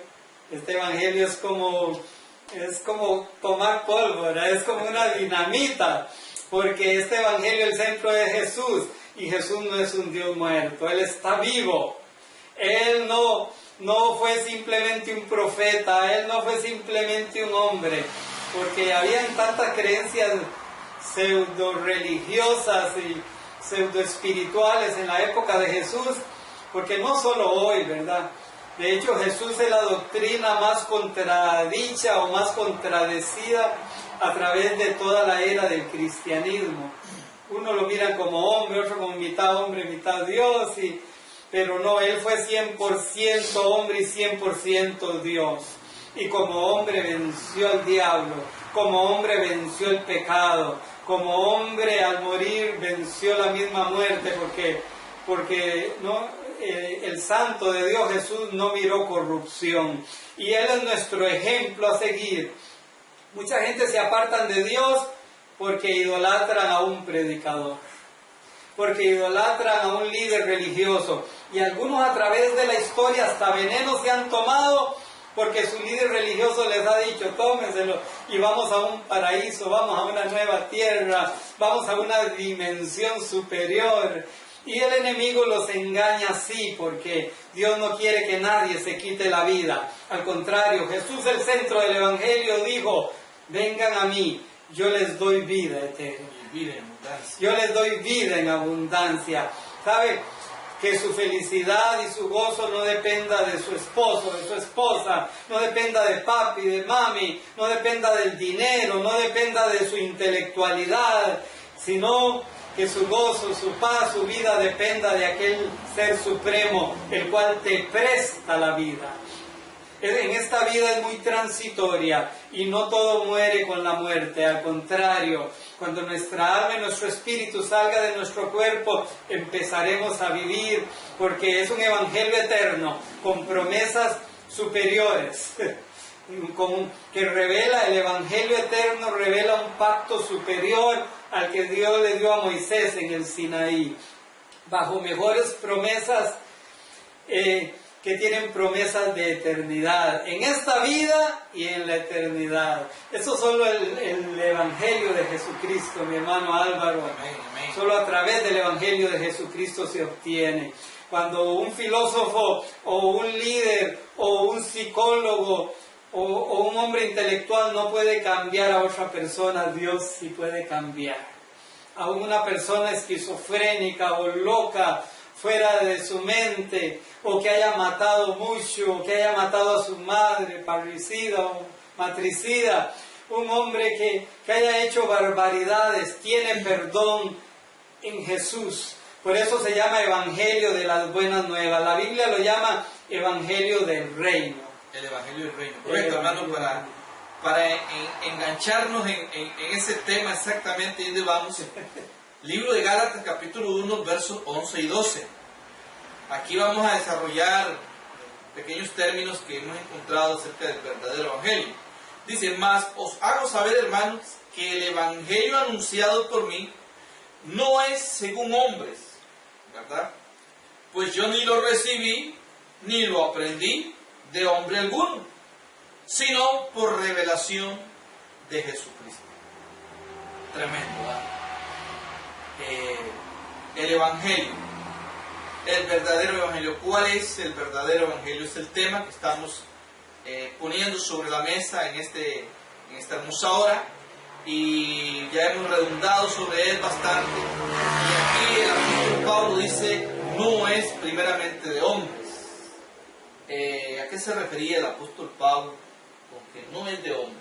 [SPEAKER 2] es como tomar pólvora, es como una dinamita, porque este Evangelio, el centro es Jesús, y Jesús no es un Dios muerto, Él está vivo. Él no fue simplemente un profeta, Él no fue simplemente un hombre, porque habían tantas creencias pseudo religiosas y pseudo espirituales en la época de Jesús, porque no solo hoy, ¿verdad? De hecho, Jesús es la doctrina más contradicha o más contradecida a través de toda la era del cristianismo. Uno lo mira como hombre, otro como mitad hombre, mitad Dios, pero no, Él fue 100% hombre y 100% Dios. Y como hombre venció al diablo, como hombre venció el pecado, como hombre al morir venció la misma muerte, porque no, el santo de Dios Jesús no miró corrupción. Y Él es nuestro ejemplo a seguir. Mucha gente se apartan de Dios porque idolatran a un predicador, porque idolatran a un líder religioso. Y algunos a través de la historia hasta veneno se han tomado porque su líder religioso les ha dicho, tómenselo y vamos a un paraíso, vamos a una nueva tierra, vamos a una dimensión superior. Y el enemigo los engaña así, porque Dios no quiere que nadie se quite la vida. Al contrario, Jesús, el centro del Evangelio, dijo, vengan a mí, yo les doy vida eterna.
[SPEAKER 1] Vida en abundancia.
[SPEAKER 2] Yo les doy vida en abundancia. ¿Sabe? Que su felicidad y su gozo no dependa de su esposo, de su esposa, no dependa de papi, de mami, no dependa del dinero, no dependa de su intelectualidad, sino que su gozo, su paz, su vida dependa de aquel Ser Supremo, el cual te presta la vida. En esta vida es muy transitoria y no todo muere con la muerte, al contrario, cuando nuestra alma y nuestro espíritu salga de nuestro cuerpo, empezaremos a vivir, porque es un evangelio eterno, con promesas superiores, que revela, el evangelio eterno revela un pacto superior al que Dios le dio a Moisés en el Sinaí, bajo mejores promesas, que tienen promesas de eternidad, en esta vida y en la eternidad. Eso solo el Evangelio de Jesucristo, mi hermano Álvaro.
[SPEAKER 1] Amén, amén.
[SPEAKER 2] Solo a través del Evangelio de Jesucristo se obtiene. Cuando un filósofo o un líder o un psicólogo o un hombre intelectual no puede cambiar a otra persona, Dios sí puede cambiar. A una persona esquizofrénica o loca, fuera de su mente, o que haya matado mucho, o que haya matado a su madre, parricida o matricida, un hombre que haya hecho barbaridades, tiene perdón en Jesús. Por eso se llama Evangelio de las Buenas Nuevas. La Biblia lo llama Evangelio del Reino.
[SPEAKER 1] El Evangelio del Reino. Correcto, hermano, para engancharnos en ese tema exactamente donde vamos. Libro de Gálatas, capítulo 1, versos 11 y 12. Aquí vamos a desarrollar pequeños términos que hemos encontrado acerca del verdadero evangelio. Dice, mas os hago saber, hermanos, que el evangelio anunciado por mí no es según hombres, ¿verdad? Pues yo ni lo recibí, ni lo aprendí de hombre alguno, sino por revelación de Jesucristo. Tremendo, ¿verdad? El evangelio, el verdadero evangelio. ¿Cuál es el verdadero evangelio? Es el tema que estamos poniendo sobre la mesa en esta hermosa hora, y ya hemos redundado sobre él bastante. Y aquí el apóstol Pablo dice, no es primeramente de hombres. ¿A qué se refería el apóstol Pablo con que no es de hombres?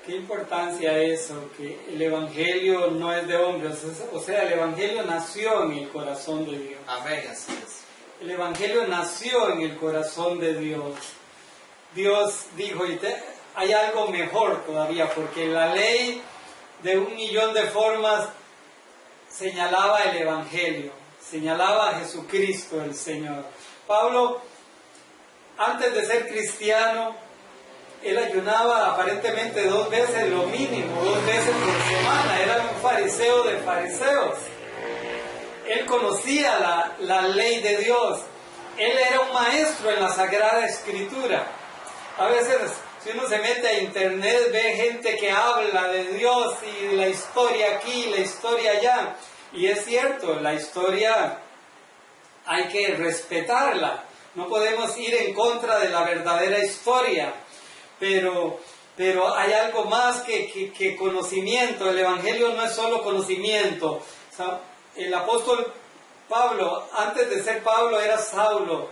[SPEAKER 2] Qué importancia eso, que el Evangelio no es de hombres, o sea, el Evangelio nació en el corazón de Dios.
[SPEAKER 1] Amén, así es.
[SPEAKER 2] El Evangelio nació en el corazón de Dios. Dios dijo, hay algo mejor todavía, porque la ley de 1.000.000 de formas señalaba el Evangelio, señalaba a Jesucristo el Señor. Pablo, antes de ser cristiano, él ayunaba aparentemente 2 veces lo mínimo, 2 veces por semana. Era un fariseo de fariseos. Él conocía la ley de Dios. Él era un maestro en la Sagrada Escritura. A veces, si uno se mete a internet, ve gente que habla de Dios y la historia aquí, la historia allá. Y es cierto, la historia hay que respetarla. No podemos ir en contra de la verdadera historia, pero hay algo más que conocimiento. El Evangelio no es solo conocimiento. O sea, el apóstol Pablo, antes de ser Pablo, era Saulo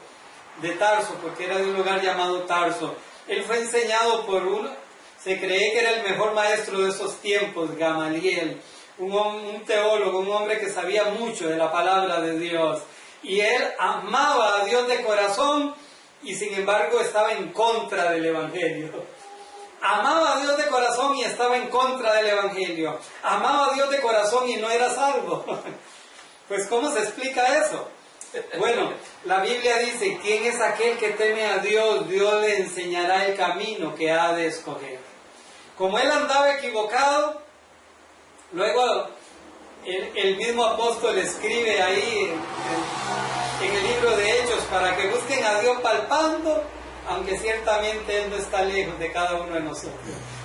[SPEAKER 2] de Tarso, porque era de un lugar llamado Tarso. Él fue enseñado por se cree que era el mejor maestro de esos tiempos, Gamaliel, un teólogo, un hombre que sabía mucho de la palabra de Dios. Y él amaba a Dios de corazón y sin embargo estaba en contra del Evangelio. Amaba a Dios de corazón y estaba en contra del Evangelio. Amaba a Dios de corazón y no era salvo. Pues ¿cómo se explica eso? Bueno, la Biblia dice, ¿quién es aquel que teme a Dios? Dios le enseñará el camino que ha de escoger. Como él andaba equivocado, luego el mismo apóstol escribe ahí en el libro de Hechos, para que busquen a Dios palpando, aunque ciertamente Él no está lejos de cada uno de nosotros.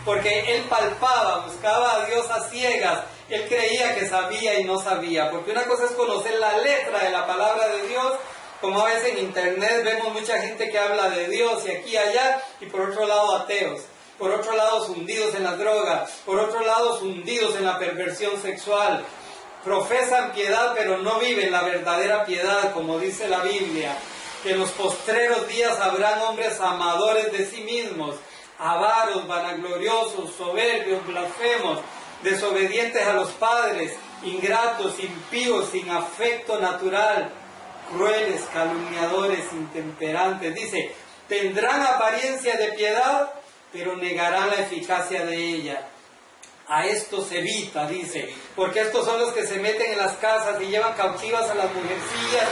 [SPEAKER 2] Porque Él palpaba, buscaba a Dios a ciegas. Él creía que sabía y no sabía. Porque una cosa es conocer la letra de la palabra de Dios, como a veces en internet vemos mucha gente que habla de Dios y aquí y allá, y por otro lado ateos. Por otro lado hundidos en las drogas. Por otro lado hundidos en la perversión sexual. Profesan piedad, pero no viven la verdadera piedad, como dice la Biblia. Que en los postreros días habrán hombres amadores de sí mismos, avaros, vanagloriosos, soberbios, blasfemos, desobedientes a los padres, ingratos, impíos, sin afecto natural, crueles, calumniadores, intemperantes. Dice, tendrán apariencia de piedad, pero negarán la eficacia de ella. A estos evita, dice, porque estos son los que se meten en las casas y llevan cautivas a las mujercillas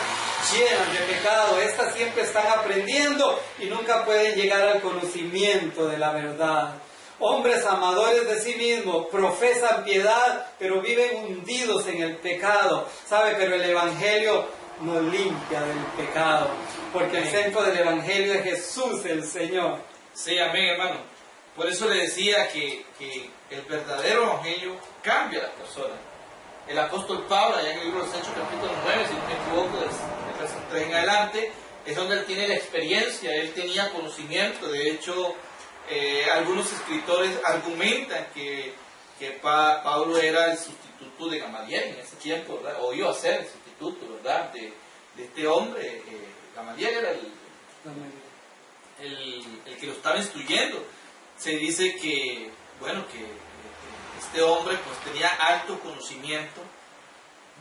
[SPEAKER 2] llenas de pecado. Estas siempre están aprendiendo y nunca pueden llegar al conocimiento de la verdad. Hombres amadores de sí mismos, profesan piedad, pero viven hundidos en el pecado. ¿Sabe? Pero el Evangelio nos limpia del pecado, porque el centro del Evangelio es Jesús el Señor.
[SPEAKER 1] Sí, amén, hermano. Por eso le decía que el verdadero Evangelio cambia a las personas. El apóstol Pablo, allá en el libro de los Hechos, capítulo 9, si no me equivoco, del verso 3 en adelante, es donde él tiene la experiencia, él tenía conocimiento. De hecho, algunos escritores argumentan que Pablo era el sustituto de Gamaliel en ese tiempo, ¿verdad? O iba a ser el sustituto, ¿verdad? De este hombre. Gamaliel era el que lo estaba instruyendo. Se dice que, bueno, que este hombre pues tenía alto conocimiento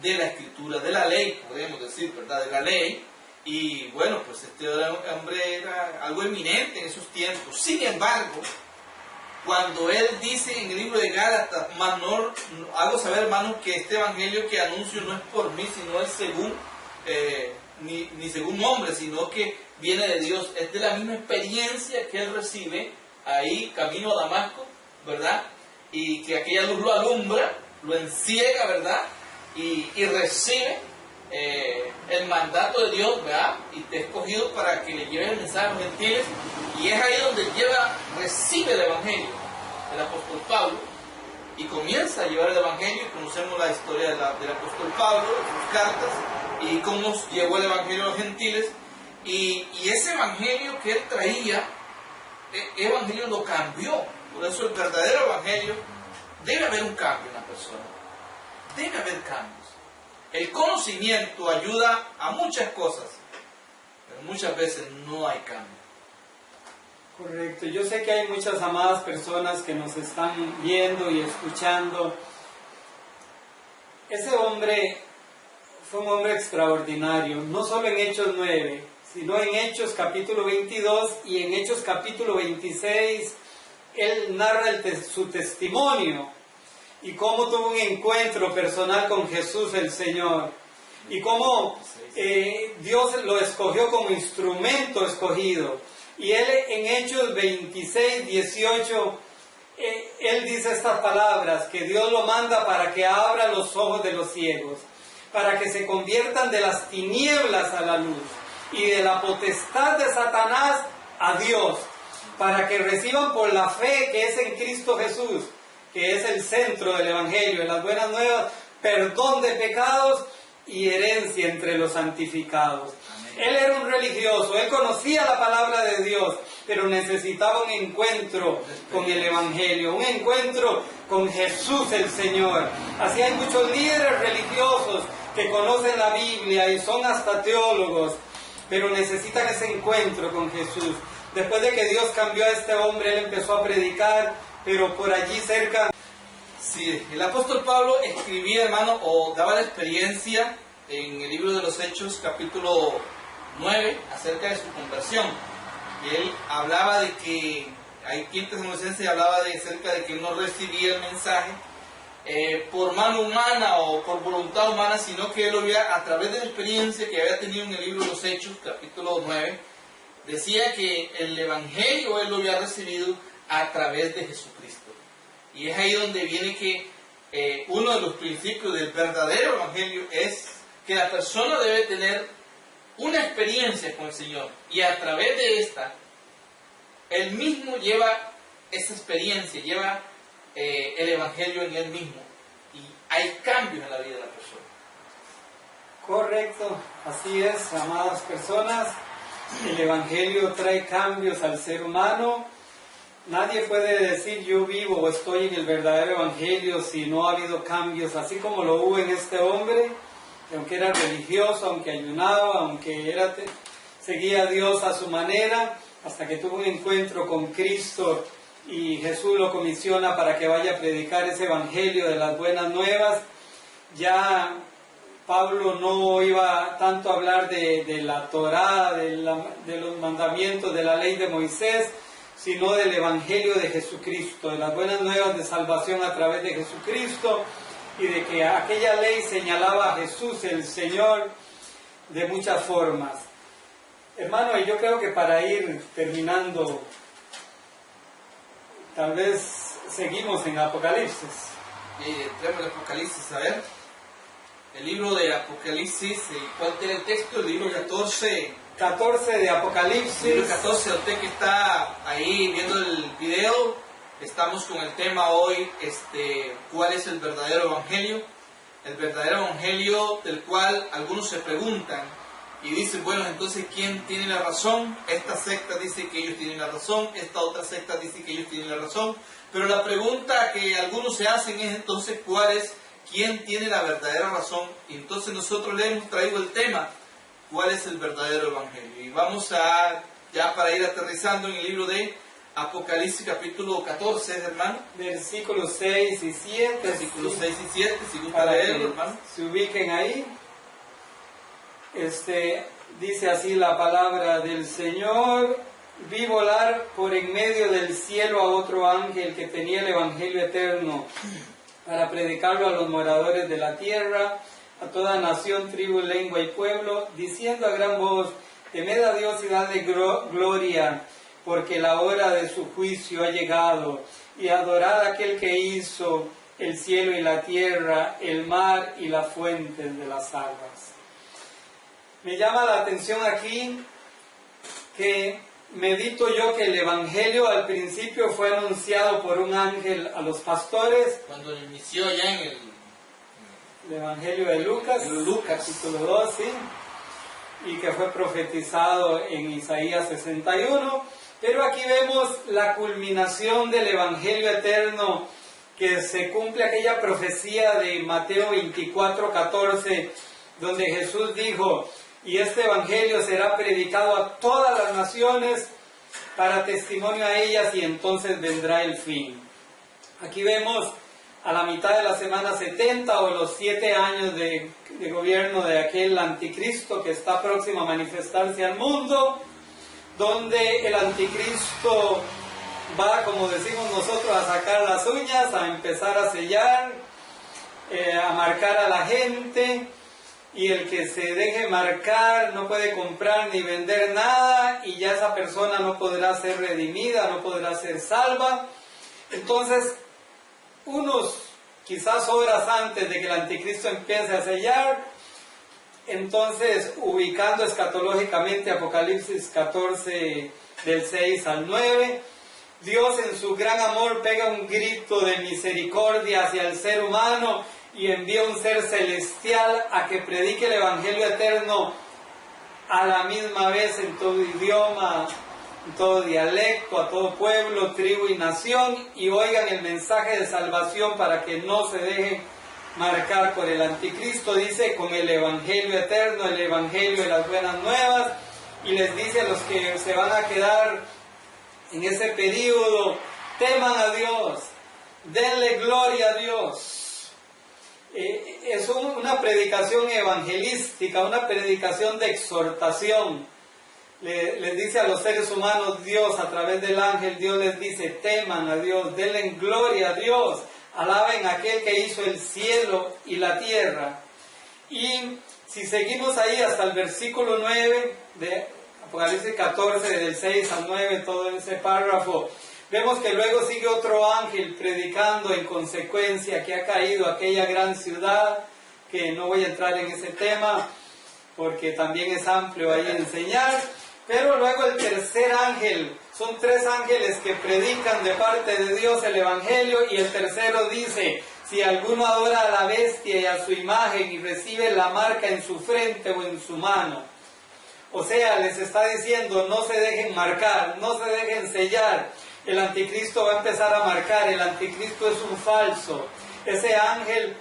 [SPEAKER 1] de la escritura, de la ley, podemos decir, ¿verdad? De la ley. Y bueno, pues este hombre era algo eminente en esos tiempos. Sin embargo, cuando él dice en el libro de Gálatas, hago saber, hermanos, que este evangelio que anuncio no es por mí, sino es según, ni según hombre, sino que viene de Dios. Es de la misma experiencia que él recibe ahí, camino a Damasco, ¿verdad? Y que aquella luz lo alumbra, lo enciega, ¿verdad? Y recibe el mandato de Dios, ¿verdad? Y te he escogido para que le lleves el mensaje a los gentiles. Y es ahí donde recibe el evangelio del apóstol Pablo y comienza a llevar el evangelio. Conocemos la historia del apóstol Pablo, sus cartas, y cómo llevó el evangelio a los gentiles. Y ese evangelio que él traía, el evangelio lo cambió. Por eso el verdadero evangelio, debe haber un cambio en la persona. Debe haber cambios. El conocimiento ayuda a muchas cosas, pero muchas veces no hay cambio.
[SPEAKER 2] Correcto. Yo sé que hay muchas amadas personas que nos están viendo y escuchando. Ese hombre fue un hombre extraordinario, no solo en Hechos 9, sino en Hechos capítulo 22 y en Hechos capítulo 26, él narra su testimonio y cómo tuvo un encuentro personal con Jesús el Señor y cómo Dios lo escogió como instrumento escogido. Y él en Hechos 26, 18, él dice estas palabras, que Dios lo manda para que abra los ojos de los ciegos, para que se conviertan de las tinieblas a la luz y de la potestad de Satanás a Dios, para que reciban por la fe que es en Cristo Jesús, que es el centro del Evangelio, en las buenas nuevas, perdón de pecados y herencia entre los santificados.
[SPEAKER 1] Amén.
[SPEAKER 2] Él era un religioso, él conocía la palabra de Dios, pero necesitaba un encuentro con el Evangelio, un encuentro con Jesús el Señor. Así hay muchos líderes religiosos que conocen la Biblia y son hasta teólogos, pero necesitan ese encuentro con Jesús. Después de que Dios cambió a este hombre, él empezó a predicar, pero por allí cerca...
[SPEAKER 1] Sí, el apóstol Pablo escribía, hermano, o daba la experiencia en el libro de los Hechos, capítulo 9, acerca de su conversión. Y él hablaba de que, hay quien Tesalonicenses hablaba de acerca de que él no recibía el mensaje por mano humana o por voluntad humana, sino que él lo había, a través de la experiencia que había tenido en el libro de los Hechos, capítulo 9, decía que el Evangelio él lo había recibido a través de Jesucristo. Y es ahí donde viene que uno de los principios del verdadero Evangelio es que la persona debe tener una experiencia con el Señor. Y a través de esta, él mismo lleva esa experiencia, lleva el Evangelio en él mismo. Y hay cambios en la vida de la persona.
[SPEAKER 2] Correcto, así es, amadas personas. El Evangelio trae cambios al ser humano. Nadie puede decir yo vivo o estoy en el verdadero Evangelio si no ha habido cambios, así como lo hubo en este hombre, que aunque era religioso, aunque ayunaba, aunque seguía a Dios a su manera, hasta que tuvo un encuentro con Cristo y Jesús lo comisiona para que vaya a predicar ese Evangelio de las buenas nuevas. Ya Pablo no iba tanto a hablar de la Torá, de los mandamientos de la ley de Moisés, sino del Evangelio de Jesucristo, de las buenas nuevas de salvación a través de Jesucristo, y de que aquella ley señalaba a Jesús el Señor de muchas formas. Hermano, y yo creo que para ir terminando, tal vez seguimos en Apocalipsis.
[SPEAKER 1] Entremos en Apocalipsis, a ver. El libro de Apocalipsis, ¿cuál tiene el texto? El libro 14.
[SPEAKER 2] 14 de Apocalipsis.
[SPEAKER 1] Libro 14, usted que está ahí viendo el video, estamos con el tema hoy, ¿cuál es el verdadero Evangelio? El verdadero Evangelio del cual algunos se preguntan y dicen, bueno, entonces, ¿quién tiene la razón? Esta secta dice que ellos tienen la razón, esta otra secta dice que ellos tienen la razón, pero la pregunta que algunos se hacen es entonces, ¿quién tiene la verdadera razón? Y entonces nosotros le hemos traído el tema, ¿cuál es el verdadero Evangelio? Y vamos ya para ir aterrizando en el libro de Apocalipsis capítulo 14, hermano.
[SPEAKER 2] Versículos 6 y 7.
[SPEAKER 1] Versículos 6 y 7, si gusta
[SPEAKER 2] para
[SPEAKER 1] leerlo,
[SPEAKER 2] que
[SPEAKER 1] hermano.
[SPEAKER 2] se ubiquen ahí. Dice así la palabra del Señor: vi volar por en medio del cielo a otro ángel que tenía el Evangelio eterno para predicarlo a los moradores de la tierra, a toda nación, tribu, lengua y pueblo, diciendo a gran voz: temed a Dios y dadle gloria, porque la hora de su juicio ha llegado, y adorad a aquel que hizo el cielo y la tierra, el mar y las fuentes de las aguas. Me llama la atención aquí que medito yo que el Evangelio al principio fue anunciado por un ángel a los pastores.
[SPEAKER 1] Cuando inició ya en el
[SPEAKER 2] Evangelio de Lucas, capítulo 2, ¿sí? Y que fue profetizado en Isaías 61. Pero aquí vemos la culminación del Evangelio eterno, que se cumple aquella profecía de Mateo 24:14, donde Jesús dijo: y este Evangelio será predicado a todas las naciones para testimonio a ellas, y entonces vendrá el fin. Aquí vemos a la mitad de la semana 70 o los 7 años de gobierno de aquel anticristo que está próximo a manifestarse al mundo, donde el anticristo va, como decimos nosotros, a sacar las uñas, a empezar a sellar, a marcar a la gente, y el que se deje marcar no puede comprar ni vender nada, y ya esa persona no podrá ser redimida, no podrá ser salva. Entonces, quizás horas antes de que el anticristo empiece a sellar, entonces, ubicando escatológicamente Apocalipsis 14 del 6 al 9, Dios en su gran amor pega un grito de misericordia hacia el ser humano y envía un ser celestial a que predique el Evangelio eterno a la misma vez en todo idioma, en todo dialecto, a todo pueblo, tribu y nación, y oigan el mensaje de salvación para que no se dejen marcar por el anticristo, dice, con el Evangelio eterno, el Evangelio de las buenas nuevas, y les dice a los que se van a quedar en ese periodo, teman a Dios, denle gloria a Dios. Es una predicación evangelística, una predicación de exhortación. Les dice a los seres humanos Dios, a través del ángel, Dios les dice, teman a Dios, denle gloria a Dios, alaben a aquel que hizo el cielo y la tierra. Y si seguimos ahí hasta el versículo 9 de Apocalipsis 14, del 6 al 9, todo ese párrafo, vemos que luego sigue otro ángel predicando en consecuencia que ha caído aquella gran ciudad, que no voy a entrar en ese tema porque también es amplio ahí enseñar, pero luego el tercer ángel, son tres ángeles que predican de parte de Dios el Evangelio, y el tercero dice, si alguno adora a la bestia y a su imagen y recibe la marca en su frente o en su mano. O sea, les está diciendo, no se dejen marcar, no se dejen sellar. El anticristo va a empezar a marcar, el anticristo es un falso. Ese ángel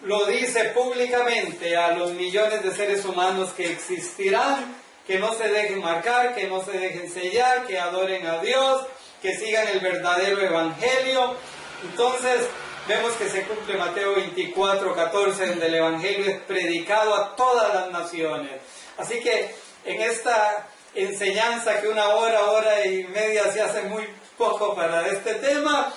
[SPEAKER 2] lo dice públicamente a los millones de seres humanos que existirán, que no se dejen marcar, que no se dejen sellar, que adoren a Dios, que sigan el verdadero evangelio. Entonces, vemos que se cumple Mateo 24, 14, donde el evangelio es predicado a todas las naciones. Así que, en esta enseñanza que una hora y media se hace muy poco para este tema,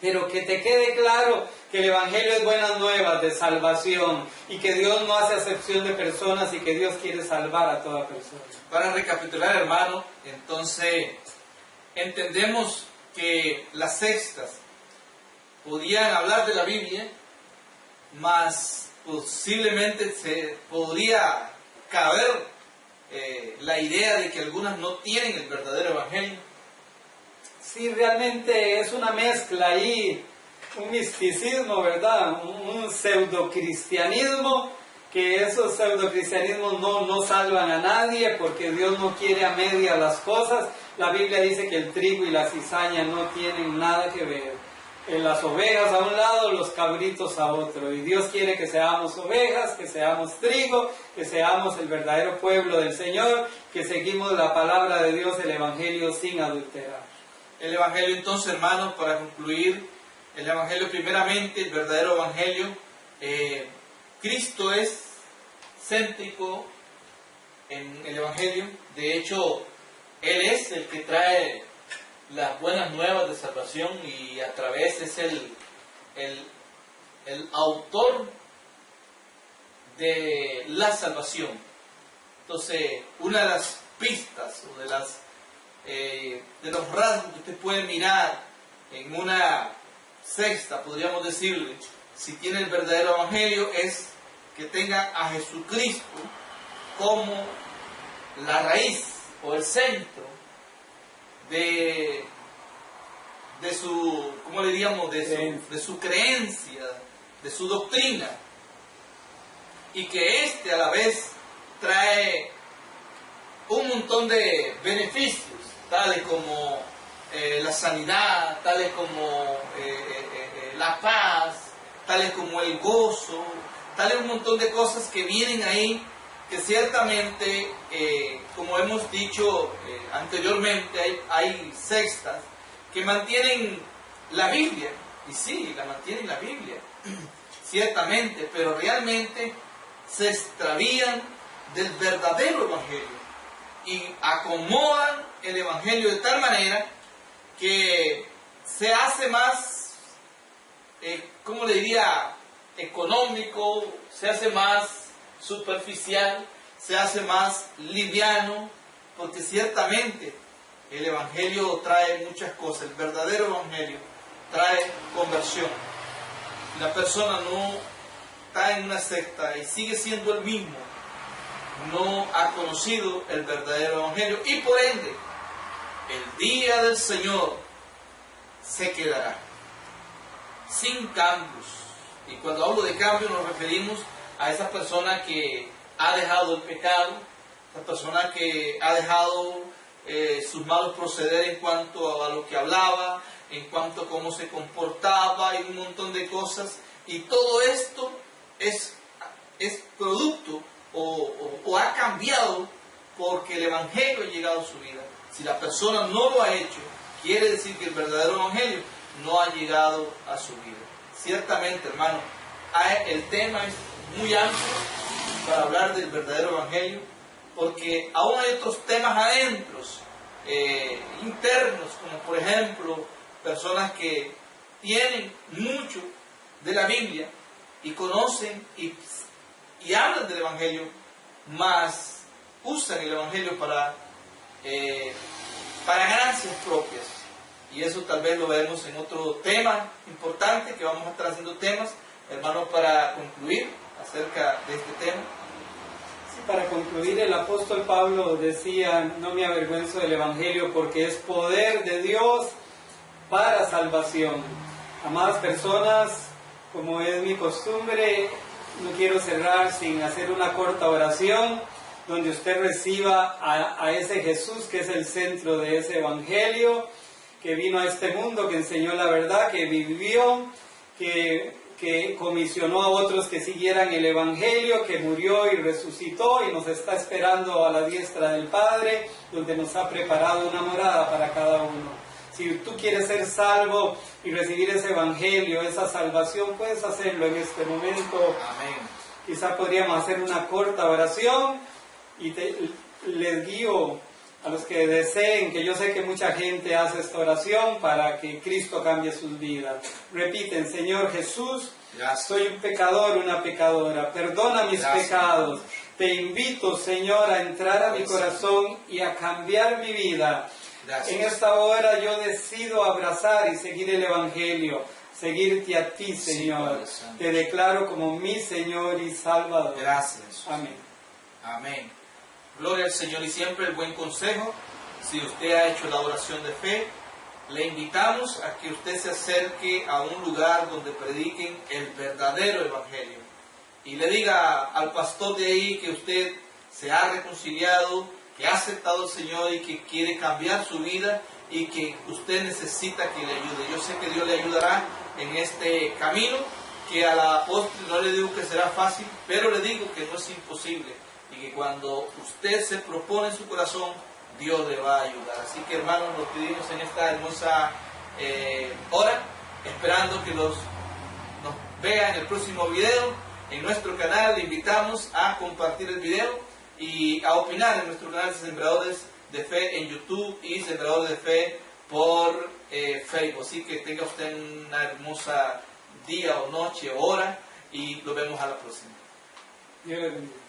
[SPEAKER 2] pero que te quede claro que el Evangelio es buenas nuevas de salvación y que Dios no hace acepción de personas y que Dios quiere salvar a toda persona.
[SPEAKER 1] Para recapitular, hermano, entonces entendemos que las sextas podían hablar de la Biblia, mas posiblemente se podría caber la idea de que algunas no tienen el verdadero Evangelio.
[SPEAKER 2] Sí, realmente es una mezcla ahí, un misticismo, ¿verdad? Un pseudocristianismo, que esos pseudocristianismos no salvan a nadie, porque Dios no quiere a media las cosas. La Biblia dice que el trigo y la cizaña no tienen nada que ver. Las ovejas a un lado, los cabritos a otro. Y Dios quiere que seamos ovejas, que seamos trigo, que seamos el verdadero pueblo del Señor, que seguimos la palabra de Dios, el Evangelio sin adulterar.
[SPEAKER 1] El Evangelio entonces, hermanos, para concluir, el Evangelio primeramente, el verdadero Evangelio, Cristo es céntrico en el Evangelio. De hecho, Él es el que trae las buenas nuevas de salvación y a través es el autor de la salvación. Entonces, una de las pistas o de los rasgos que usted puede mirar en una sexta, podríamos decirle, si tiene el verdadero Evangelio, es que tenga a Jesucristo como la raíz o el centro de su, ¿cómo le diríamos? De su creencia, de su doctrina, y que éste a la vez trae un montón de beneficios, tales como la sanidad, tales como la paz, tales como el gozo, tales un montón de cosas que vienen ahí, que ciertamente, como hemos dicho anteriormente, hay sextas que mantienen la Biblia, y sí, la mantienen la Biblia, ciertamente, pero realmente se extravían del verdadero Evangelio y acomodan el Evangelio de tal manera que se hace más, ¿cómo le diría?, económico, se hace más superficial, se hace más liviano, porque ciertamente el Evangelio trae muchas cosas. El verdadero Evangelio trae conversión. Si la persona no está en una secta y sigue siendo el mismo, no ha conocido el verdadero Evangelio, y por ende el día del Señor se quedará sin cambios Y cuando hablo de cambio nos referimos a esa persona que ha dejado el pecado, esa persona que ha dejado sus malos proceder en cuanto a lo que hablaba, en cuanto a cómo se comportaba y un montón de cosas. Y todo esto es producto o ha cambiado porque el Evangelio ha llegado a su vida. Si la persona no lo ha hecho, quiere decir que el verdadero Evangelio no ha llegado a su vida. Ciertamente, hermano, el tema es muy amplio para hablar del verdadero Evangelio, porque aún hay otros temas adentros, internos, como por ejemplo, personas que tienen mucho de la Biblia y conocen y hablan del Evangelio, mas usan el Evangelio para ganancias propias. Y eso tal vez lo veremos en otro tema importante, que vamos a estar haciendo temas, hermanos, para concluir acerca de este tema.
[SPEAKER 2] Sí, para concluir, el apóstol Pablo decía: no me avergüenzo del Evangelio porque es poder de Dios para salvación. Amadas personas, como es mi costumbre, no quiero cerrar sin hacer una corta oración donde usted reciba a ese Jesús que es el centro de ese Evangelio, que vino a este mundo, que enseñó la verdad, que vivió, que comisionó a otros que siguieran el Evangelio, que murió y resucitó y nos está esperando a la diestra del Padre, donde nos ha preparado una morada para cada uno. Si tú quieres ser salvo y recibir ese Evangelio, esa salvación, puedes hacerlo en este momento.
[SPEAKER 1] Amén.
[SPEAKER 2] Quizá podríamos hacer una corta oración y les guío a los que deseen, que yo sé que mucha gente hace esta oración para que Cristo cambie sus vidas. Repiten: Señor Jesús,
[SPEAKER 1] Gracias.
[SPEAKER 2] soy un pecador, una pecadora, perdona mis
[SPEAKER 1] Gracias.
[SPEAKER 2] pecados. Te invito, Señor, a entrar a mi corazón y a cambiar mi vida.
[SPEAKER 1] Gracias.
[SPEAKER 2] En esta hora yo decido abrazar y seguir el Evangelio, seguirte a ti, Señor.
[SPEAKER 1] Sí,
[SPEAKER 2] te declaro como mi Señor y Salvador.
[SPEAKER 1] Gracias.
[SPEAKER 2] Amén.
[SPEAKER 1] Amén. Gloria al Señor. Y siempre el buen consejo: si usted ha hecho la oración de fe, le invitamos a que usted se acerque a un lugar donde prediquen el verdadero Evangelio y le diga al pastor de ahí que usted se ha reconciliado, que ha aceptado al Señor y que quiere cambiar su vida y que usted necesita que le ayude. Yo sé que Dios le ayudará en este camino, que a la postre no le digo que será fácil, pero le digo que no es imposible y que cuando usted se propone en su corazón, Dios le va a ayudar. Así que, hermanos, nos pedimos en esta hermosa hora, esperando que nos vean en el próximo video en nuestro canal. Le invitamos a compartir el video y a opinar en nuestro canal de Sembradores de Fe en YouTube y Sembradores de Fe por Facebook. Así que tenga usted una hermosa día o noche o hora y nos vemos a la próxima.
[SPEAKER 2] Dios le bendiga.